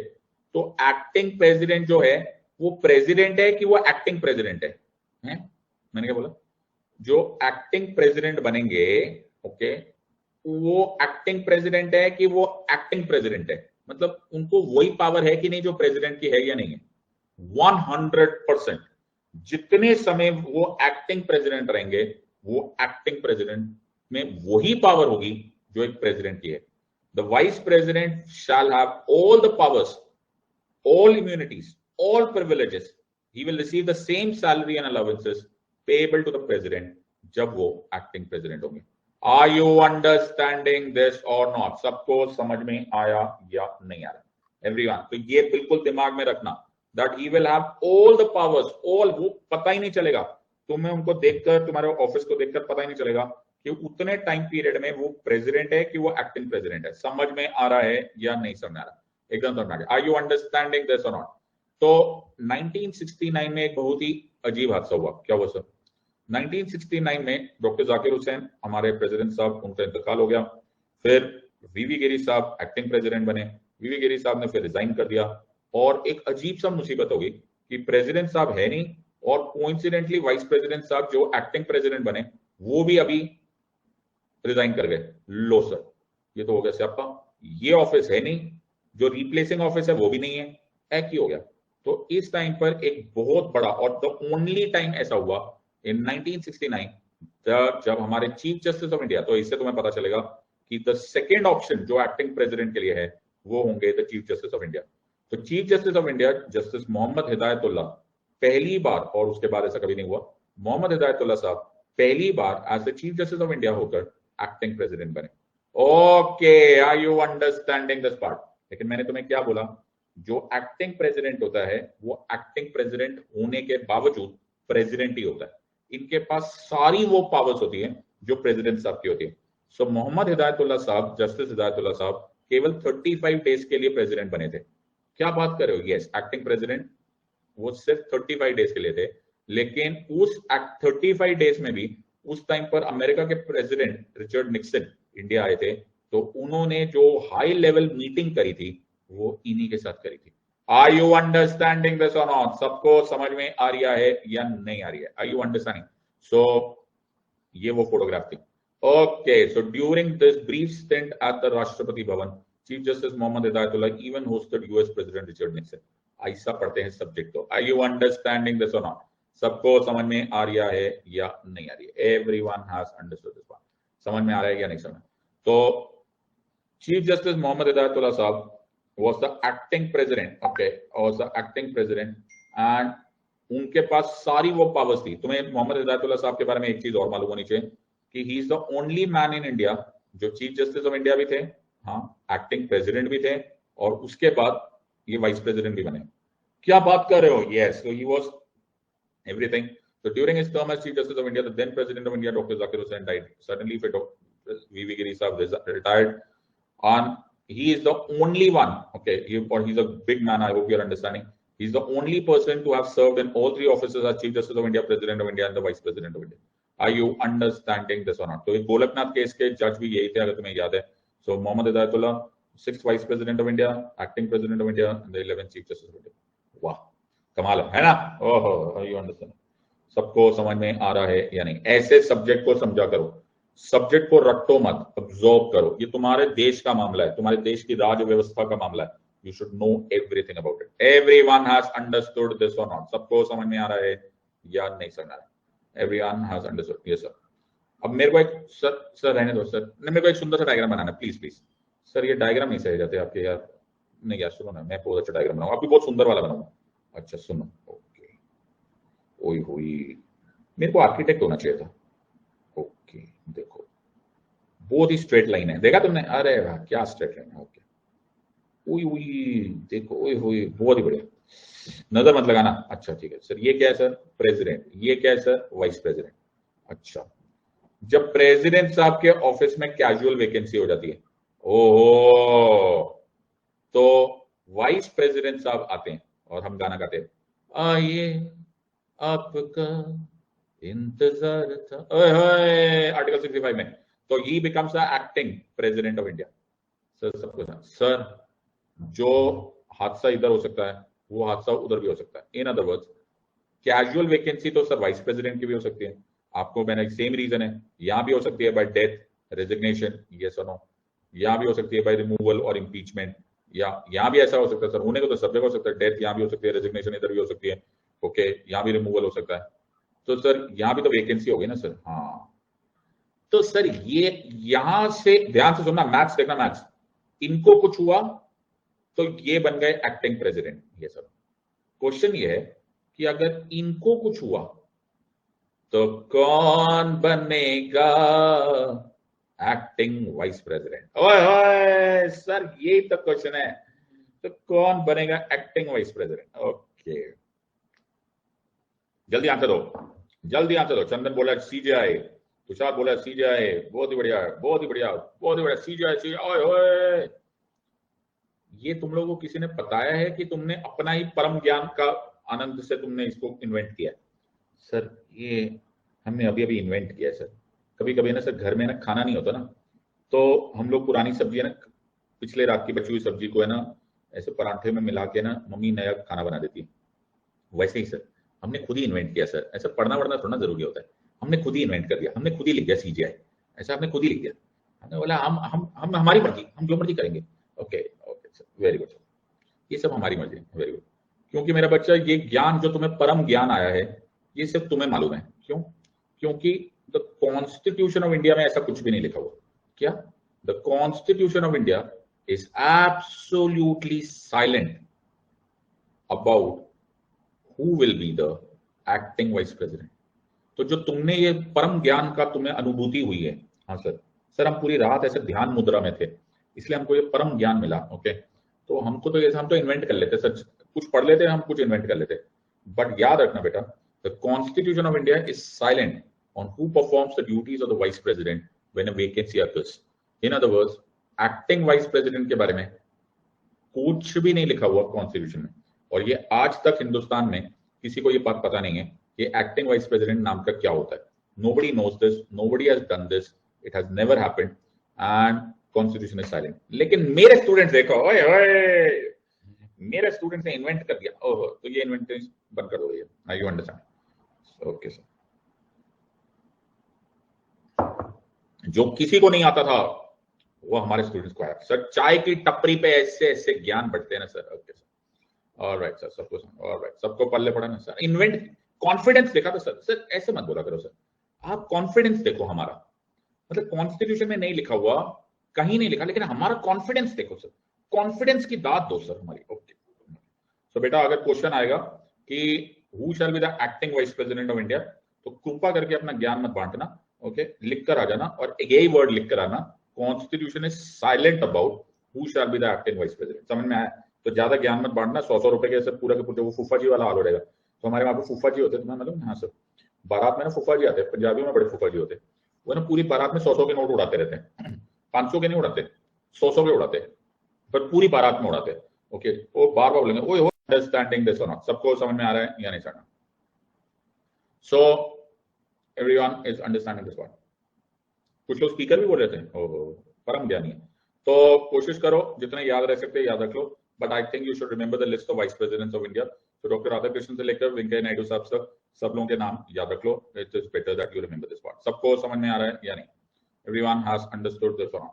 तो एक्टिंग प्रेसिडेंट जो है वो प्रेसिडेंट है कि वो एक्टिंग प्रेसिडेंट है? मैंने क्या बोला? जो एक्टिंग प्रेसिडेंट बनेंगे, ओके, वो एक्टिंग प्रेसिडेंट है कि वो एक्टिंग प्रेसिडेंट है? मतलब उनको वही पावर है कि नहीं जो प्रेसिडेंट की है या नहीं है? 100%। जितने समय वो एक्टिंग प्रेसिडेंट रहेंगे, वो एक्टिंग प्रेसिडेंट में वही पावर होगी जो एक प्रेसिडेंट की है। The vice president shall have all the powers, all immunities, all privileges. He will receive the same salary and allowances payable to the president जब वो acting president होंगे। Are you understanding this or not? सबको समझ में आया या नहीं आ रहा? Everyone, तो ये बिल्कुल दिमाग में रखना that he will have all the powers, all, वो पता ही नहीं चलेगा तुम्हें, उनको देखकर, तुम्हारे ऑफिस को देखकर पता ही नहीं चलेगा कि उतने टाइम पीरियड में वो प्रेसिडेंट है कि वो एक्टिंग प्रेसिडेंट है। समझ में आ रहा है या नहीं समझ में आ रहा? एकदम समझ में। Are you understanding this or not? तो 1969 में एक बहुत ही अजीब हादसा हुआ। क्या हुआ सर? 1969 में डॉक्टर जाकिर हुसैन हमारे प्रेसिडेंट साहब, उनका इंतकाल हो गया। फिर वीवी गिरी साहब एक्टिंग प्रेसिडेंट बने। वीवी गिरी साहब ने फिर रिजाइन कर दिया और एक अजीब सा मुसीबत हो गई कि प्रेसिडेंट साहब है नहीं और कोइंसिडेंटली वाइस प्रेसिडेंट साहब जो एक्टिंग प्रेसिडेंट बने वो भी अभी रिजाइन कर गए। लो सर, ये तो हो गया सियापा, ये ऑफिस है नहीं, जो रिप्लेसिंग ऑफिस है वो भी नहीं है, एक ही हो गया। तो इस टाइम पर एक बहुत बड़ा, और द ओनली टाइम ऐसा हुआ इन 1969 जब हमारे चीफ जस्टिस ऑफ इंडिया, तो इससे तुम्हें पता चलेगा कि द सेकेंड ऑप्शन जो एक्टिंग प्रेसिडेंट के लिए है वो होंगे the chief justice of India. तो chief justice of India justice Mohammad Hidayatullah पहली बार, और उसके बाद ऐसा कभी नहीं हुआ, मोहम्मद हिदायतुल्ला साहब पहली बार as the chief justice of India होकर एक्टिंग प्रेसिडेंट बने। Okay, are you understanding this part? लेकिन मैंने तुम्हें क्या बोला, जो एक्टिंग प्रेसिडेंट होता है वो एक्टिंग प्रेसिडेंट होने के बावजूद प्रेसिडेंट ही होता है। इनके पास सारी वो पावर्स होती है जो प्रेसिडेंट साहब की होती है। सो मोहम्मद हिदायतुल्ला साहब, जस्टिस हिदायतुल्ला साहब केवल 35 डेज के लिए प्रेसिडेंट बने थे। क्या बात कर रहे हो? यस, एक्टिंग प्रेसिडेंट वो सिर्फ 35 डेज के लिए थे, लेकिन उस 35 डेज में भी उस टाइम पर अमेरिका के प्रेसिडेंट रिचर्ड निक्सन इंडिया आए थे, तो उन्होंने जो हाई लेवल मीटिंग करी थी वो इन्हीं के साथ करी थी। Are you understanding this or not? सबको समझ में आ रहा है या नहीं आ रही है? Are you understanding? सो ये वो फोटोग्राफ थी। Okay, so during this brief stint at the Rashtrapati Bhavan, chief justice Mohammad Hidayatullah even hosted US president Richard Nixon. ऐसा पढ़ते हैं सब्जेक्ट। तो are you understanding this or not? सबको समझ में आ रहा है या नहीं आ रही है? Everyone has understood this part? समझ में आ रहा है या नहीं समझ? तो Chief Justice Mohammad Hidayatullah Saab was the acting president, okay, was the acting president, and उनके पास सारी वो पावर्स थी। तुम्हें मोहम्मद हिदायतुल्ला साहब के बारे में एक चीज और मालूम होनी चाहिए कि he is the only man in India जो चीफ जस्टिस ऑफ इंडिया भी थे, हाँ, एक्टिंग प्रेसिडेंट भी थे, और उसके बाद ये वाइस प्रेसिडेंट भी बने। क्या बात कर रहे हो? Yes, so he was everything. So during his term as Chief Justice of India, the then President of India, Dr. Zakir Hussain, died suddenly. V.V. Giri Saab retired, and he is the only one. Okay, he's a big man. I hope you are understanding. He's the only person to have served in all three offices as Chief Justice of India, President of India, and the Vice President of India. Are you understanding this or not? तो गोलकनाथ केस के जज भी यही थे, अगर तुम्हें याद है। So Mohammad Hidayatullah, 6th Vice President of India, Acting President of India, and the 11th Chief Justice of India. वाह, कमाल है ना? ओहो, यू अंडरस्टैंड? सबको समझ में आ रहा है या नहीं? ऐसे सब्जेक्ट को समझा करो, सब्जेक्ट को रटो मत, अब्सॉर्ब करो। ये तुम्हारे देश का मामला है, तुम्हारे देश की राज व्यवस्था का मामला है। You should know everything about it. Everyone has understood this or not? सबको समझ में आ रहा है या नहीं समझ आ रहा है? Everyone has understood? Yes sir. अब मेरे को एक सर रहने दो सर, मेरे को एक सुंदर सा diagram banana, please please sir. ये डायग्राम नहीं सही जाते आपके यार। नहीं यार, सुनो ना, मैं बहुत अच्छा डायग्राम बनाऊंगा, आपकी बहुत सुंदर वाला बनाऊंगा। अच्छा सुनो, ओके, ओई हुई, मेरे को आर्किटेक्ट होना चाहिए था। ओके, देखो बहुत ही स्ट्रेट लाइन है, देखा तुमने? अरे वाह, क्या स्ट्रेट लाइन है। ओके, ओई हुई, देखो, ओई हुई, बहुत ही बढ़िया। नजर मत लगाना। अच्छा ठीक है सर, ये क्या है सर? प्रेसिडेंट। ये क्या है सर? Vice president. अच्छा, जब प्रेसिडेंट साहब के ऑफिस में कैजुअल वैकेंसी हो जाती है, ओहो, तो वाइस प्रेसिडेंट साहब आते हैं और हम गाना गाते हैं, आइए आपका इंतजार था, आर्टिकल 65 में। तो ही becomes the acting president of India. Sir सबको सर, जो हादसा इधर हो सकता है वो हादसा उधर भी हो सकता है। इन अदर वर्ड्स, कैजुअल वैकेंसी तो सर वाइस प्रेसिडेंट की भी हो सकती है, आपको मैंने सेम रीजन है। यहां भी हो सकती है bye death, resignation, yes or no. यहां भी हो सकती है बाय रिमूवल और इम्पीचमेंट, या यहां भी ऐसा हो सकता है सर, होने को तो सब जगह हो सकता है। डेथ यहां भी हो सकती है, रेजिग्नेशन इधर भी हो सकती है। ओके, यहाँ भी रिमूवल हो सकता है, तो सर यहाँ भी तो वैकेंसी होगी ना सर। हाँ, तो सर ये यहां से ध्यान से सुनना, मैथ्स देखना, मैथ्स, इनको कुछ हुआ तो ये बन गए एक्टिंग प्रेसिडेंट। ये सब क्वेश्चन ये है कि अगर इनको कुछ हुआ तो कौन बनेगा एक्टिंग वाइस प्रेसिडेंट? ओए ओए सर, यही तो क्वेश्चन है, तो कौन बनेगा एक्टिंग वाइस प्रेसिडेंट? ओके, जल्दी आंसर दो, जल्दी आंसर दो। चंदन बोला सीजीआई, तुषार बोला सीजीआई, बहुत ही बढ़िया, बहुत ही बढ़िया, बहुत ही बढ़िया, सीजीआई, सीजीआई। ओए ओए, ये तुम लोगों को किसी ने बताया है कि तुमने अपना ही परम ज्ञान का आनंद से तुमने इसको इन्वेंट किया? सर ये हमने अभी अभी इन्वेंट किया है सर। कभी कभी ना सर घर में ना खाना नहीं होता ना, तो हम लोग पुरानी सब्जी है ना, पिछले रात की बची हुई सब्जी को है ना ऐसे पराठे में मिला के ना मम्मी नया खाना बना देती है। वैसे ही सर हमने खुद ही इन्वेंट किया सर। ऐसा पढ़ना वढ़ना थोड़ा जरूरी होता है, हमने खुद ही इन्वेंट कर दिया, हमने खुद ही लिख दिया सीजीआई, ऐसा हमने खुद ही लिख दिया। हमने बोला हम हमारी मर्जी, हम जो मर्जी करेंगे। Okay okay sir, very good sir, ये सब हमारी मर्जी है, वेरी गुड। क्योंकि मेरा बच्चा ये ज्ञान जो तुम्हें परम ज्ञान आया है ये सिर्फ तुम्हें मालूम है। क्यों? क्योंकि द कॉन्स्टिट्यूशन ऑफ इंडिया में ऐसा कुछ भी नहीं लिखा हुआ। क्या? The constitution of India is absolutely silent about who will be the acting vice president. तो जो तुमने ये परम ज्ञान का तुम्हें अनुभूति हुई है, हाँ सर, सर हम पूरी रात ऐसे ध्यान मुद्रा में थे इसलिए हमको ये परम ज्ञान मिला। ओके, तो हमको तो जैसे हम तो इन्वेंट कर लेते सर, कुछ पढ़ लेते हम कुछ इन्वेंट कर लेते, बट याद रखना बेटा, the constitution of India is silent on who performs the duties of the vice president when a vacancy occurs. In other words, acting vice president के बारे में कुछ भी नहीं लिखा हुआ कॉन्स्टिट्यूशन में, और ये आज तक हिंदुस्तान में किसी को ये बात पता नहीं है कि एक्टिंग वाइस प्रेसिडेंट नाम का क्या होता है। Nobody knows this, nobody has done this, it has never happened and constitution is silent. लेकिन मेरे स्टूडेंट देखो, ओए ओए, मेरे स्टूडेंट ने इन्वेंट कर दिया। ओह, तो ये इन्वेंट बंद कर दो भैया, now you understand. Okay sir, जो किसी को नहीं आता था वो हमारे स्टूडेंट्स को आया सर। चाय की टपरी पे ऐसे ऐसे ज्ञान बढ़ते हैं ना sir. Okay sir, alright sir, सबको ऑलराइट, सबको पल्ले पड़ा ना सर। इन्वेंट, कॉन्फिडेंस देखा था सर। सर ऐसे मत बोला करो सर, आप कॉन्फिडेंस देखो हमारा, मतलब कॉन्स्टिट्यूशन में नहीं लिखा हुआ, कहीं नहीं लिखा, लेकिन हमारा कॉन्फिडेंस देखो सर, कॉन्फिडेंस की दाद दो सर हमारी। ओके, सो बेटा अगर क्वेश्चन आएगा कि who shall be the acting vice president of India, तो कृपा करके अपना ज्ञान मत बांटना। ओके, लिख कर आ जाना और यही वर्ड लिख कर आना, constitution is silent about who shall be the acting vice president. समझ में आया? तो ज्यादा ज्ञान मत बांटना, 100 रुपए के सब पूरा के पूरे वो फूफा जी वाला हाल हो जाएगा। तो हमारे वहां पे फूफा जी होते, तुम्हें मतलब? हाँ सर, बारात में ना फूफा जी आते हैं, पंजाबियों में बड़े फूफा जी होते, वो ना पूरी बारात में 100 के नोट उड़ाते रहते हैं। 500 के नहीं उड़ाते, 100 के उड़ाते, पर पूरी बारात में उड़ाते। ओके, वो बार बार बोलेंगे ओए हो, अंडरस्टैंडिंग दिस और नॉट? सबको समझ में आ रहा है या नहीं समझ? So everyone is understanding this one. कुछ लोग स्पीकर भी बोल रहे थे, ओहो परम ज्ञानी है। तो कोशिश करो जितने याद रह सकते याद रख लो, but I think you should remember the list of vice presidents of India. तो डॉक्टर राधाकृष्णन से लेकर वेंकैया नायडू साहब तक सब लोगों के नाम याद रख लो। It is better that you remember this part. सबको समझ में आ रहा है या नहीं? Everyone has understood this one.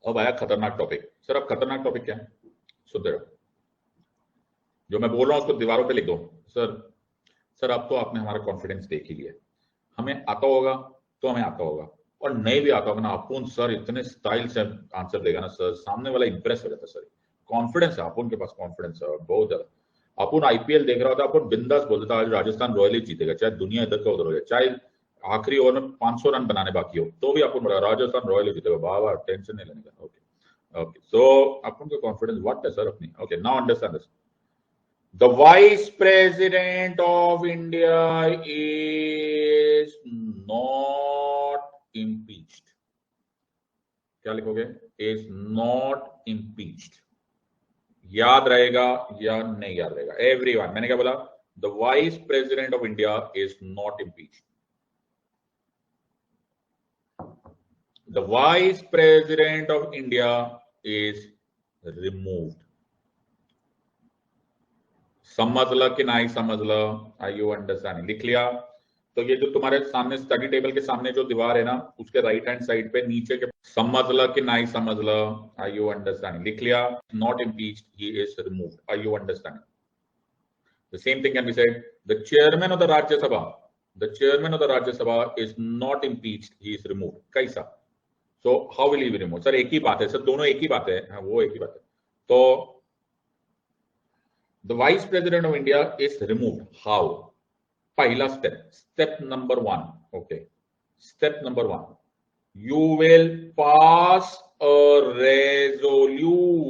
अब आया खतरनाक टॉपिक। सर अब खतरनाक टॉपिक क्या है? सुनते रहो, जो मैं बोल रहा हूं उसको दीवारों पे लिख दो। सर सर अब तो आपने हमारा कॉन्फिडेंस देख ही लिया, हमें आता होगा तो हमें आता होगा, और नहीं भी आता होगा ना, अपुन सर इतने स्टाइल से आंसर देगा ना सर, सामने वाला इंप्रेस हो जाता है सर। कॉन्फिडेंस है अपुन के पास, कॉन्फिडेंस है बहुत ज्यादा। अपुन आईपीएल देख रहा होता, अपन बिंदास बोलता था आज राजस्थान रॉयल जीतेगा, चाहे दुनिया इधर का उधर हो जाए, चाहे आखिरी ओवर में 500 रन बनाने बाकी हो, तो भी अपन बोला राजस्थान रॉयल जीतेगा, बाबा टेंशन नहीं लेने का। ओके ओके, सो अपन का कॉन्फिडेंस व्हाट है सर अपनी। Okay, now understand this. The Vice President of India is not impeached. क्या लिखोगे? Is not impeached. याद रहेगा या नहीं याद रहेगा? Everyone, मैंने क्या बोला? The Vice President of India is not impeached. The Vice President of India is removed. समझ ला कि नहीं समझ ला? Are you understanding? लिख लिया? तो ये जो तुम्हारे सामने स्टडी टेबल के सामने जो दीवार है ना, उसके राइट हैंड साइड पे नीचे के समझ ल कि नहीं समझ ल, आर यू अंडरस्टैंडिंग? लिख लिया, not impeached, he is removed, are you understanding? The same thing can be said, the chairman of the Rajya Sabha, the chairman of the Rajya Sabha is not impeached, he is removed. कैसा? So how will he be removed? Sir एक ही बात है सर, दोनों एक ही बात है। हाँ, वो एक ही बात है। तो the vice president of India is removed, how? पहला step, step number 1, okay, step number 1, you will pass a resolution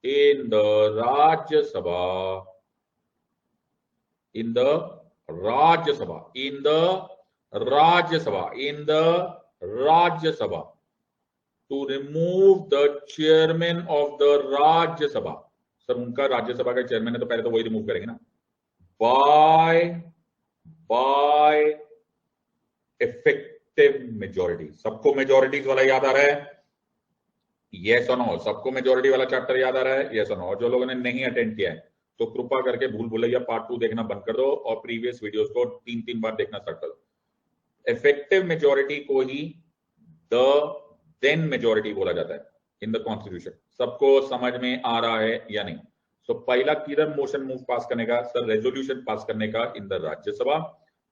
in the Rajya Sabha, in the Rajya Sabha, in the Rajya Sabha, in the Rajya Sabha, to remove the chairman of the Rajya Sabha. Sir उनका राज्यसभा का चेयरमैन है तो पहले तो वही रिमूव करेंगे ना, by effective majority। सबको मेजोरिटीज वाला याद आ रहा है? Yes or no? सबको मेजोरिटी वाला चैप्टर याद आ रहा है? Yes or no? और जो लोगों ने नहीं अटेंड किया है तो कृपा करके भूल भुलैया पार्ट 2 देखना बंद कर दो और प्रीवियस वीडियोस को 3-3 बार देखना स्टार्ट कर दो। इफेक्टिव मेजोरिटी को ही द देन मेजोरिटी बोला जाता है इन द कॉन्स्टिट्यूशन। सबको समझ में आ रहा है या नहीं? सो पहला किधर मोशन मूव पास करने का? सर रेजोल्यूशन पास करने का in the Rajya Sabha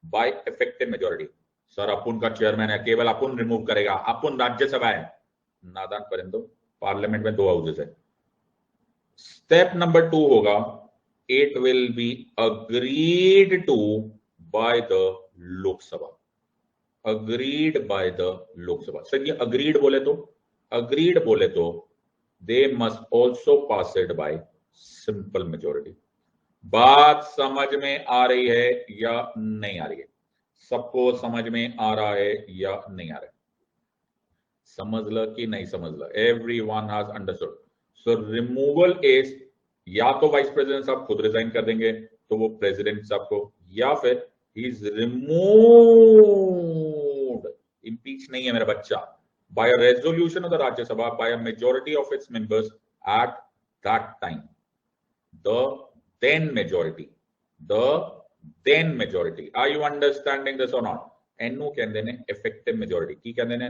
bye effective majority. Sir अपुन का चेयरमैन है, केवल अपुन रिमूव करेगा, अपुन राज्यसभा है। नादान परिंदो, पार्लियामेंट में 2 हाउसेस है। स्टेप नंबर 2 होगा, it will be agreed to by the Lok Sabha, agreed by the Lok Sabha. Sir ये अग्रीड बोले तो they must also pass it by simple majority. बात समझ में आ रही है या नहीं आ रही है? सबको समझ में आ रहा है या नहीं आ रहा है? समझ ल कि नहीं समझ ल? Everyone has understood. So removal is, या तो वाइस प्रेसिडेंट साहब खुद रिजाइन कर देंगे तो वो प्रेसिडेंट साहब को, या फिर ही इज रिमूव्ड, इंपीच नहीं है मेरा बच्चा, by a resolution of the Rajya Sabha by a majority of its members at that time. The then majority, are you understanding this or not? एनु कहते हैं effective majority, की कहते हैं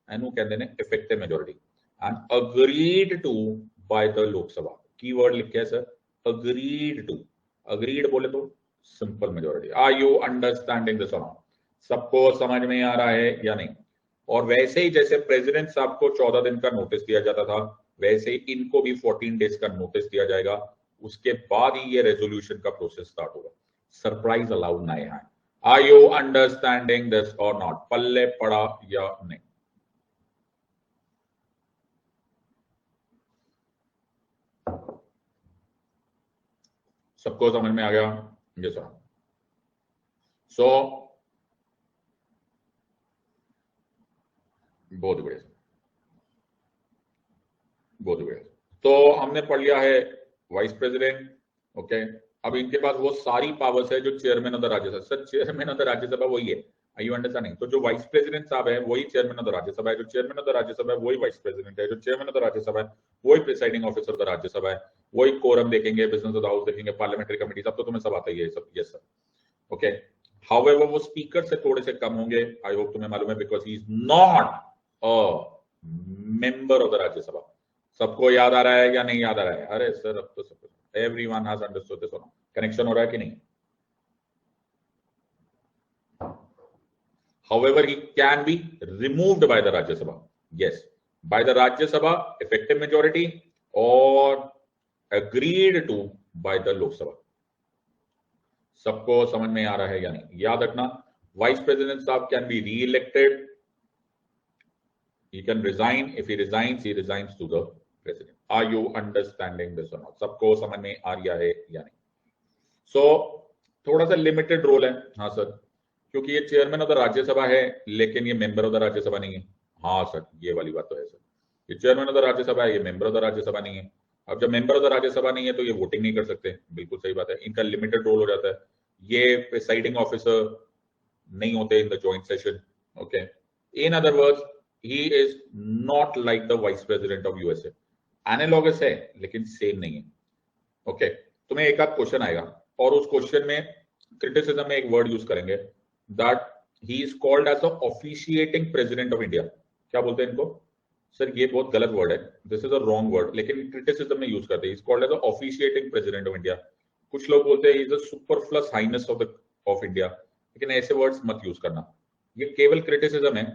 एनु कहते हैं effective majority and agreed to by the Lok Sabha। Keyword लिख के सर, agreed to, agreed बोले तो simple majority। are you understanding this or not? सबको समझ में आ रहा है या नहीं? और वैसे ही जैसे प्रेसिडेंट साहब को 14 दिन का नोटिस दिया जाता था, वैसे ही इनको भी 14 डेज का नोटिस दिया जाएगा, उसके बाद ही ये रेजोल्यूशन का प्रोसेस स्टार्ट होगा। सरप्राइज अलाउड नहीं है। Are you understanding this or not? पल्ले पड़ा या नहीं? सबको समझ में आ गया? ये सर। सो बहुत बढ़िया, बहुत बढ़िया। तो हमने पढ़ लिया है वाइस प्रेसिडेंट, ओके। अब इनके पास वो सारी पावर्स है जो chairman of the Rajya Sabha. Sir chairman of the Rajya Sabha वही है, आर यू अंडरस्टैंडिंग? तो जो वाइस प्रेसिडेंट साहब है वही चेयरमैन ऑफ द राज्यसभा है, जो चेयरमैन ऑफ द राज्यसभा है वही वाइस प्रेसिडेंट है, जो चेयरमैन ऑफ द राज्यसभा है वही presiding officer of the Rajya Sabha है, वही कोरम देखेंगे, बिजनेस ऑफ द हाउस देखेंगे, पार्लियामेंट्री कमेटी, सब तो तुम्हें सब आता ही है सब। Yes sir, okay. हाउएवर वो स्पीकर से थोड़े से कम होंगे, आई होप तुम्हें मालूम है, because he is not a member of the Rajya Sabha. सबको याद आ रहा है या नहीं याद आ रहा है? अरे सर अब तो सब everyone has understood this or not? Connection हो रहा है कि नहीं? However, he can be removed by the Rajya Sabha. Yes, by the Rajya Sabha, effective majority or agreed to by the Lok Sabha. सबको समझ में आ रहा है या नहीं? याद रखना, वाइस प्रेसिडेंट साहब can be re-elected, he can resign, if he resigns to the president. Are you understanding this or not? सबको समझ में आ रहा है या नहीं? सो थोड़ा सा लिमिटेड रोल है। हाँ सर, क्योंकि ये चेयरमैन ऑफ द राज्यसभा है लेकिन ये मेंबर ऑफ द राज्यसभा नहीं है। हाँ सर, ये वाली बात तो है सर, ये चेयरमैन ऑफ द राज्यसभा है, ये मेंबर ऑफ द राज्यसभा नहीं है। अब जब मेंबर ऑफ द राज्यसभा नहीं है तो ये वोटिंग नहीं कर सकते, बिल्कुल सही बात है, इनका लिमिटेड रोल हो जाता है, ये प्रिसाइडिंग ऑफिसर नहीं होते in the joint session, okay. In other words, he is not like the vice president of USA। Analogous है लेकिन सेम नहीं है, ओके। तुम्हें एक आध क्वेश्चन आएगा और उस क्वेश्चन में क्रिटिसिज्म में एक वर्ड यूज करेंगे that he is called as the officiating president of India. क्या बोलते हैं इनको? सर ये बहुत गलत वर्ड है, this is a wrong word, लेकिन क्रिटिसिज्म में यूज करते हैं। Is called as the officiating president of India. कुछ लोग बोलते हैं is a superfluous highness of India, लेकिन ऐसे वर्ड्स मत यूज करना, ये केवल क्रिटिसिज्म है।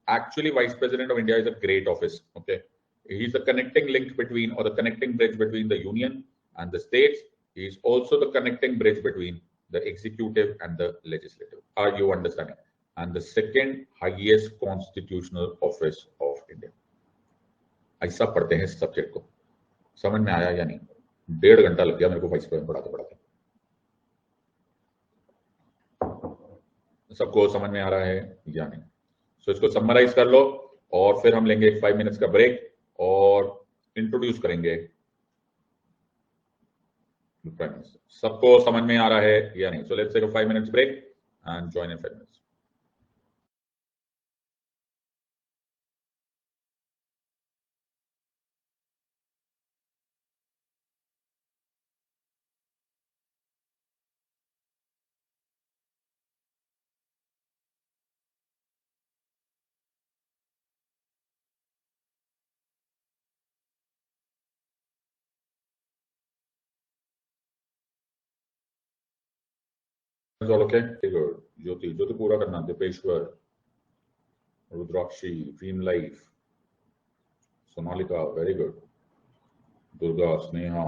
Actually vice president of India is a great office, okay. He is the connecting link between और the connecting bridge between the union and the states. He is also the connecting bridge between the executive and the legislative. Are you understanding? And the second highest constitutional office of India. ऐसा पढ़ते हैं इस सब्जेक्ट को, समझ में आया या नहीं? 1.5 घंटा लग गया मेरे को वाइस प्रेसिडेंट पढ़ाते पढ़ाते। सबको समझ में आ रहा है या नहीं? सो इसको समराइज कर लो और फिर हम लेंगे 5 मिनट्स का ब्रेक और इंट्रोड्यूस करेंगे प्राइम मिनिस्टर। सबको समझ में आ रहा है या नहीं? So let's take a 5 minutes break and join in 5 minutes. all okay? Very good. Jyoti पूरा करना। Deepeshwar, Rudrakshi, dream life, Sonalika, very good. Durga, Sneha,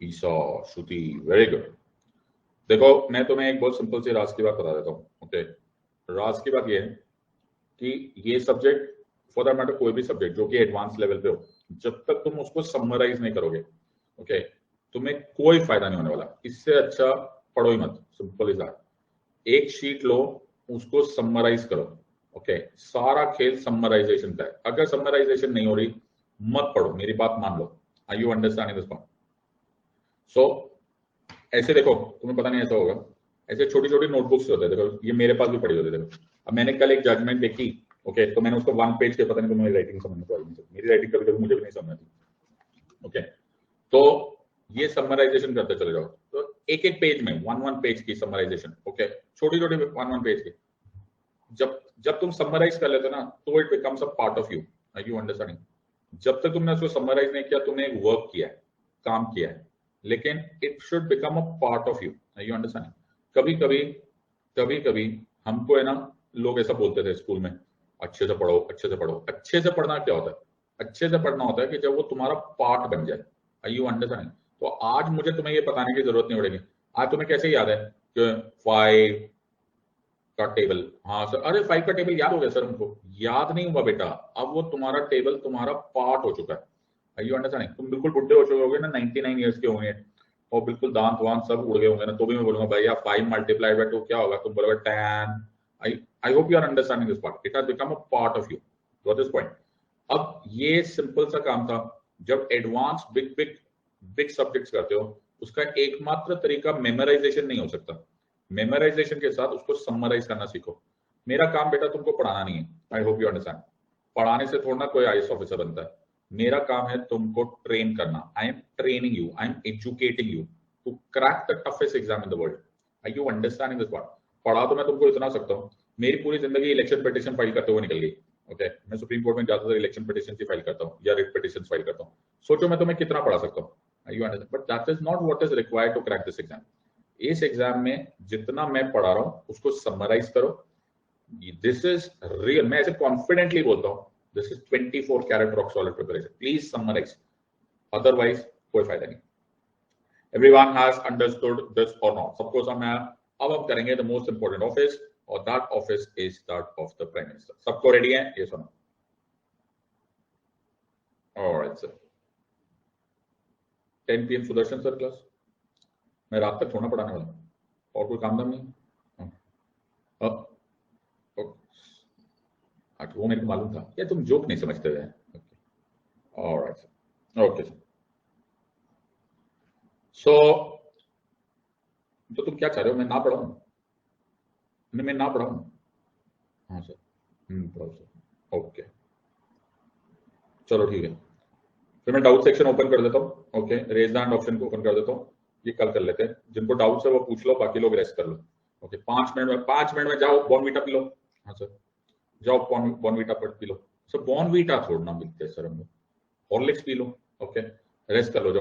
Isa, Shruti, very good. देखो मैं तुम्हें एक बहुत सिंपल सी राज की बात बता देता हूँ, ओके। राज की बात ये है कि ये सब्जेक्ट, फॉर दैट मैटर कोई भी सब्जेक्ट जो कि एडवांस लेवल पे हो, जब तक तुम उसको समराइज नहीं करोगे, ओके, तुम्हें कोई फायदा नहीं होने वाला। इससे अच्छा पढ़ो ही मत, सिंपल इज दैट। एक शीट लो, उसको समराइज करो, ओके। सारा खेल समराइजेशन का है। अगर समराइजेशन नहीं हो रही, मत पढ़ो, मेरी बात मान लो। Are you understanding this point? So ऐसे देखो, तुम्हें पता नहीं ऐसा होगा, ऐसे छोटी छोटी नोटबुक्स होते हैं, देखो ये मेरे पास भी पड़ी होती है। देखो अब मैंने कल एक जजमेंट देखी, ओके, तो मैंने उसको 1 पेज के, पता नहीं तो मेरी राइटिंग समझ में आई, मेरी राइटिंग कभी कभी मुझे भी नहीं समझ आती, ओके। तो ये समराइजेशन करते चले जाओ, तो एक एक पेज में 1 पेज की समराइजेशन, ओके, छोटी छोटी 1 पेज की। जब तुम समराइज कर लेते हो ना, तो it becomes a part of you. Are you understanding? जब तक तुमने उसको समराइज नहीं किया, तुमने एक वर्क किया है, काम किया है, लेकिन it should become a part of you. Are you understanding? कभी कभी हमको है ना, लोग ऐसा बोलते थे स्कूल में, अच्छे से पढ़ो, अच्छे से पढ़ो। अच्छे से पढ़ना क्या होता है? अच्छे से पढ़ना होता है कि जब वो तुम्हारा पार्ट बन जाए। Are you understanding? तो आज मुझे तुम्हें ये बताने की जरूरत नहीं पड़ेगी। आज तुम्हें कैसे याद है कि 5 का टेबल, हाँ सर, अरे 5 का टेबल याद हो गया सर हमको? याद नहीं हुआ बेटा, अब वो तुम्हारा टेबल तुम्हारा पार्ट हो चुका है। Are you understanding? तुम बिल्कुल बुढ़े हो चुके होगे ना, 99 ईयर्स के होंगे और बिल्कुल दांत वांत सब उड़ गए होंगे ना, तो भी मैं बोलूंगा भैया 5 मल्टीप्लाई बाय 2 क्या होगा? तुम बोलोगे 10। I hope you are understanding this part. It has become a part of you. Got this point? अब ये सिंपल सा काम था। जब एडवांस बिग सब्जेक्ट्स करते हो, उसका एकमात्र तरीका मेमोराइजेशन नहीं हो सकता। मेमोराइजेशन के साथ उसको समराइज करना सीखो। मेरा काम बेटा तुमको पढ़ाना नहीं है, आई होप यू अंडरस्टैंड। पढ़ाने से थोड़ा ना कोई आईएएस ऑफिसर बनता है। मेरा काम है तुमको ट्रेन करना। I am training you, I am educating you to crack the toughest exam in the world. Are you understanding this part? पढ़ा तो मैं तुमको इतना सकता हूँ, मेरी पूरी जिंदगी इलेक्शन पिटीशन फाइल करते हुए निकल गई, ओके। मैं सुप्रीम कोर्ट में ज्यादातर इलेक्शन पिटीशन ही फाइल करता हूँ या रिट पिटीशन फाइल करता हूँ। सोचो मैं तुम्हें कितना पढ़ा सकता हूँ। Are you understand? But that is not what is required to crack this exam. इस एग्जाम में जितना मैं पढ़ा रहा हूँ उसको समराइज करो। दिस इज रियल, मैं ऐसे कॉन्फिडेंटली बोलता हूँ, this is 24 carat rock solid preparation. Please summarise, otherwise कोई फायदा नहीं। Everyone has understood this or not? सबको समझ आया? अब हम करेंगे द मोस्ट इंपोर्टेंट ऑफिस, और that office is that of the prime minister. सबको रेडी है? ये सुनो। Alright sir, 10 PM Sudarshan sir class. मैं रात तक थोड़ा पढ़ाने वाला हूँ, और कोई काम धाम नहीं। वो मेरे को मालूम था, या तुम जोक नहीं समझते थे? Alright sir, okay sir. So तो तुम क्या चाह रहे हो, मैं ना पढ़ाऊं? मैं ना पढ़ाऊं? हाँ सर, पढ़ाओ सर, ओके चलो ठीक है। फिर मैं डाउट सेक्शन ओपन कर देता हूँ, okay. Raise the hand option को ओपन कर देता हूँ। ये कल कर लेते हैं। जिनको डाउट्स है वो पूछ लो, बाकी लोग रेस्ट कर लो। ओके, 5 मिनट में जाओ बॉर्नवीटा पी लो। हाँ सर, जाओ Bournvita P low sir. Bournvita छोड़ना मिलते हैं सर हमें, Horlicks P low. Okay, rest कर लो।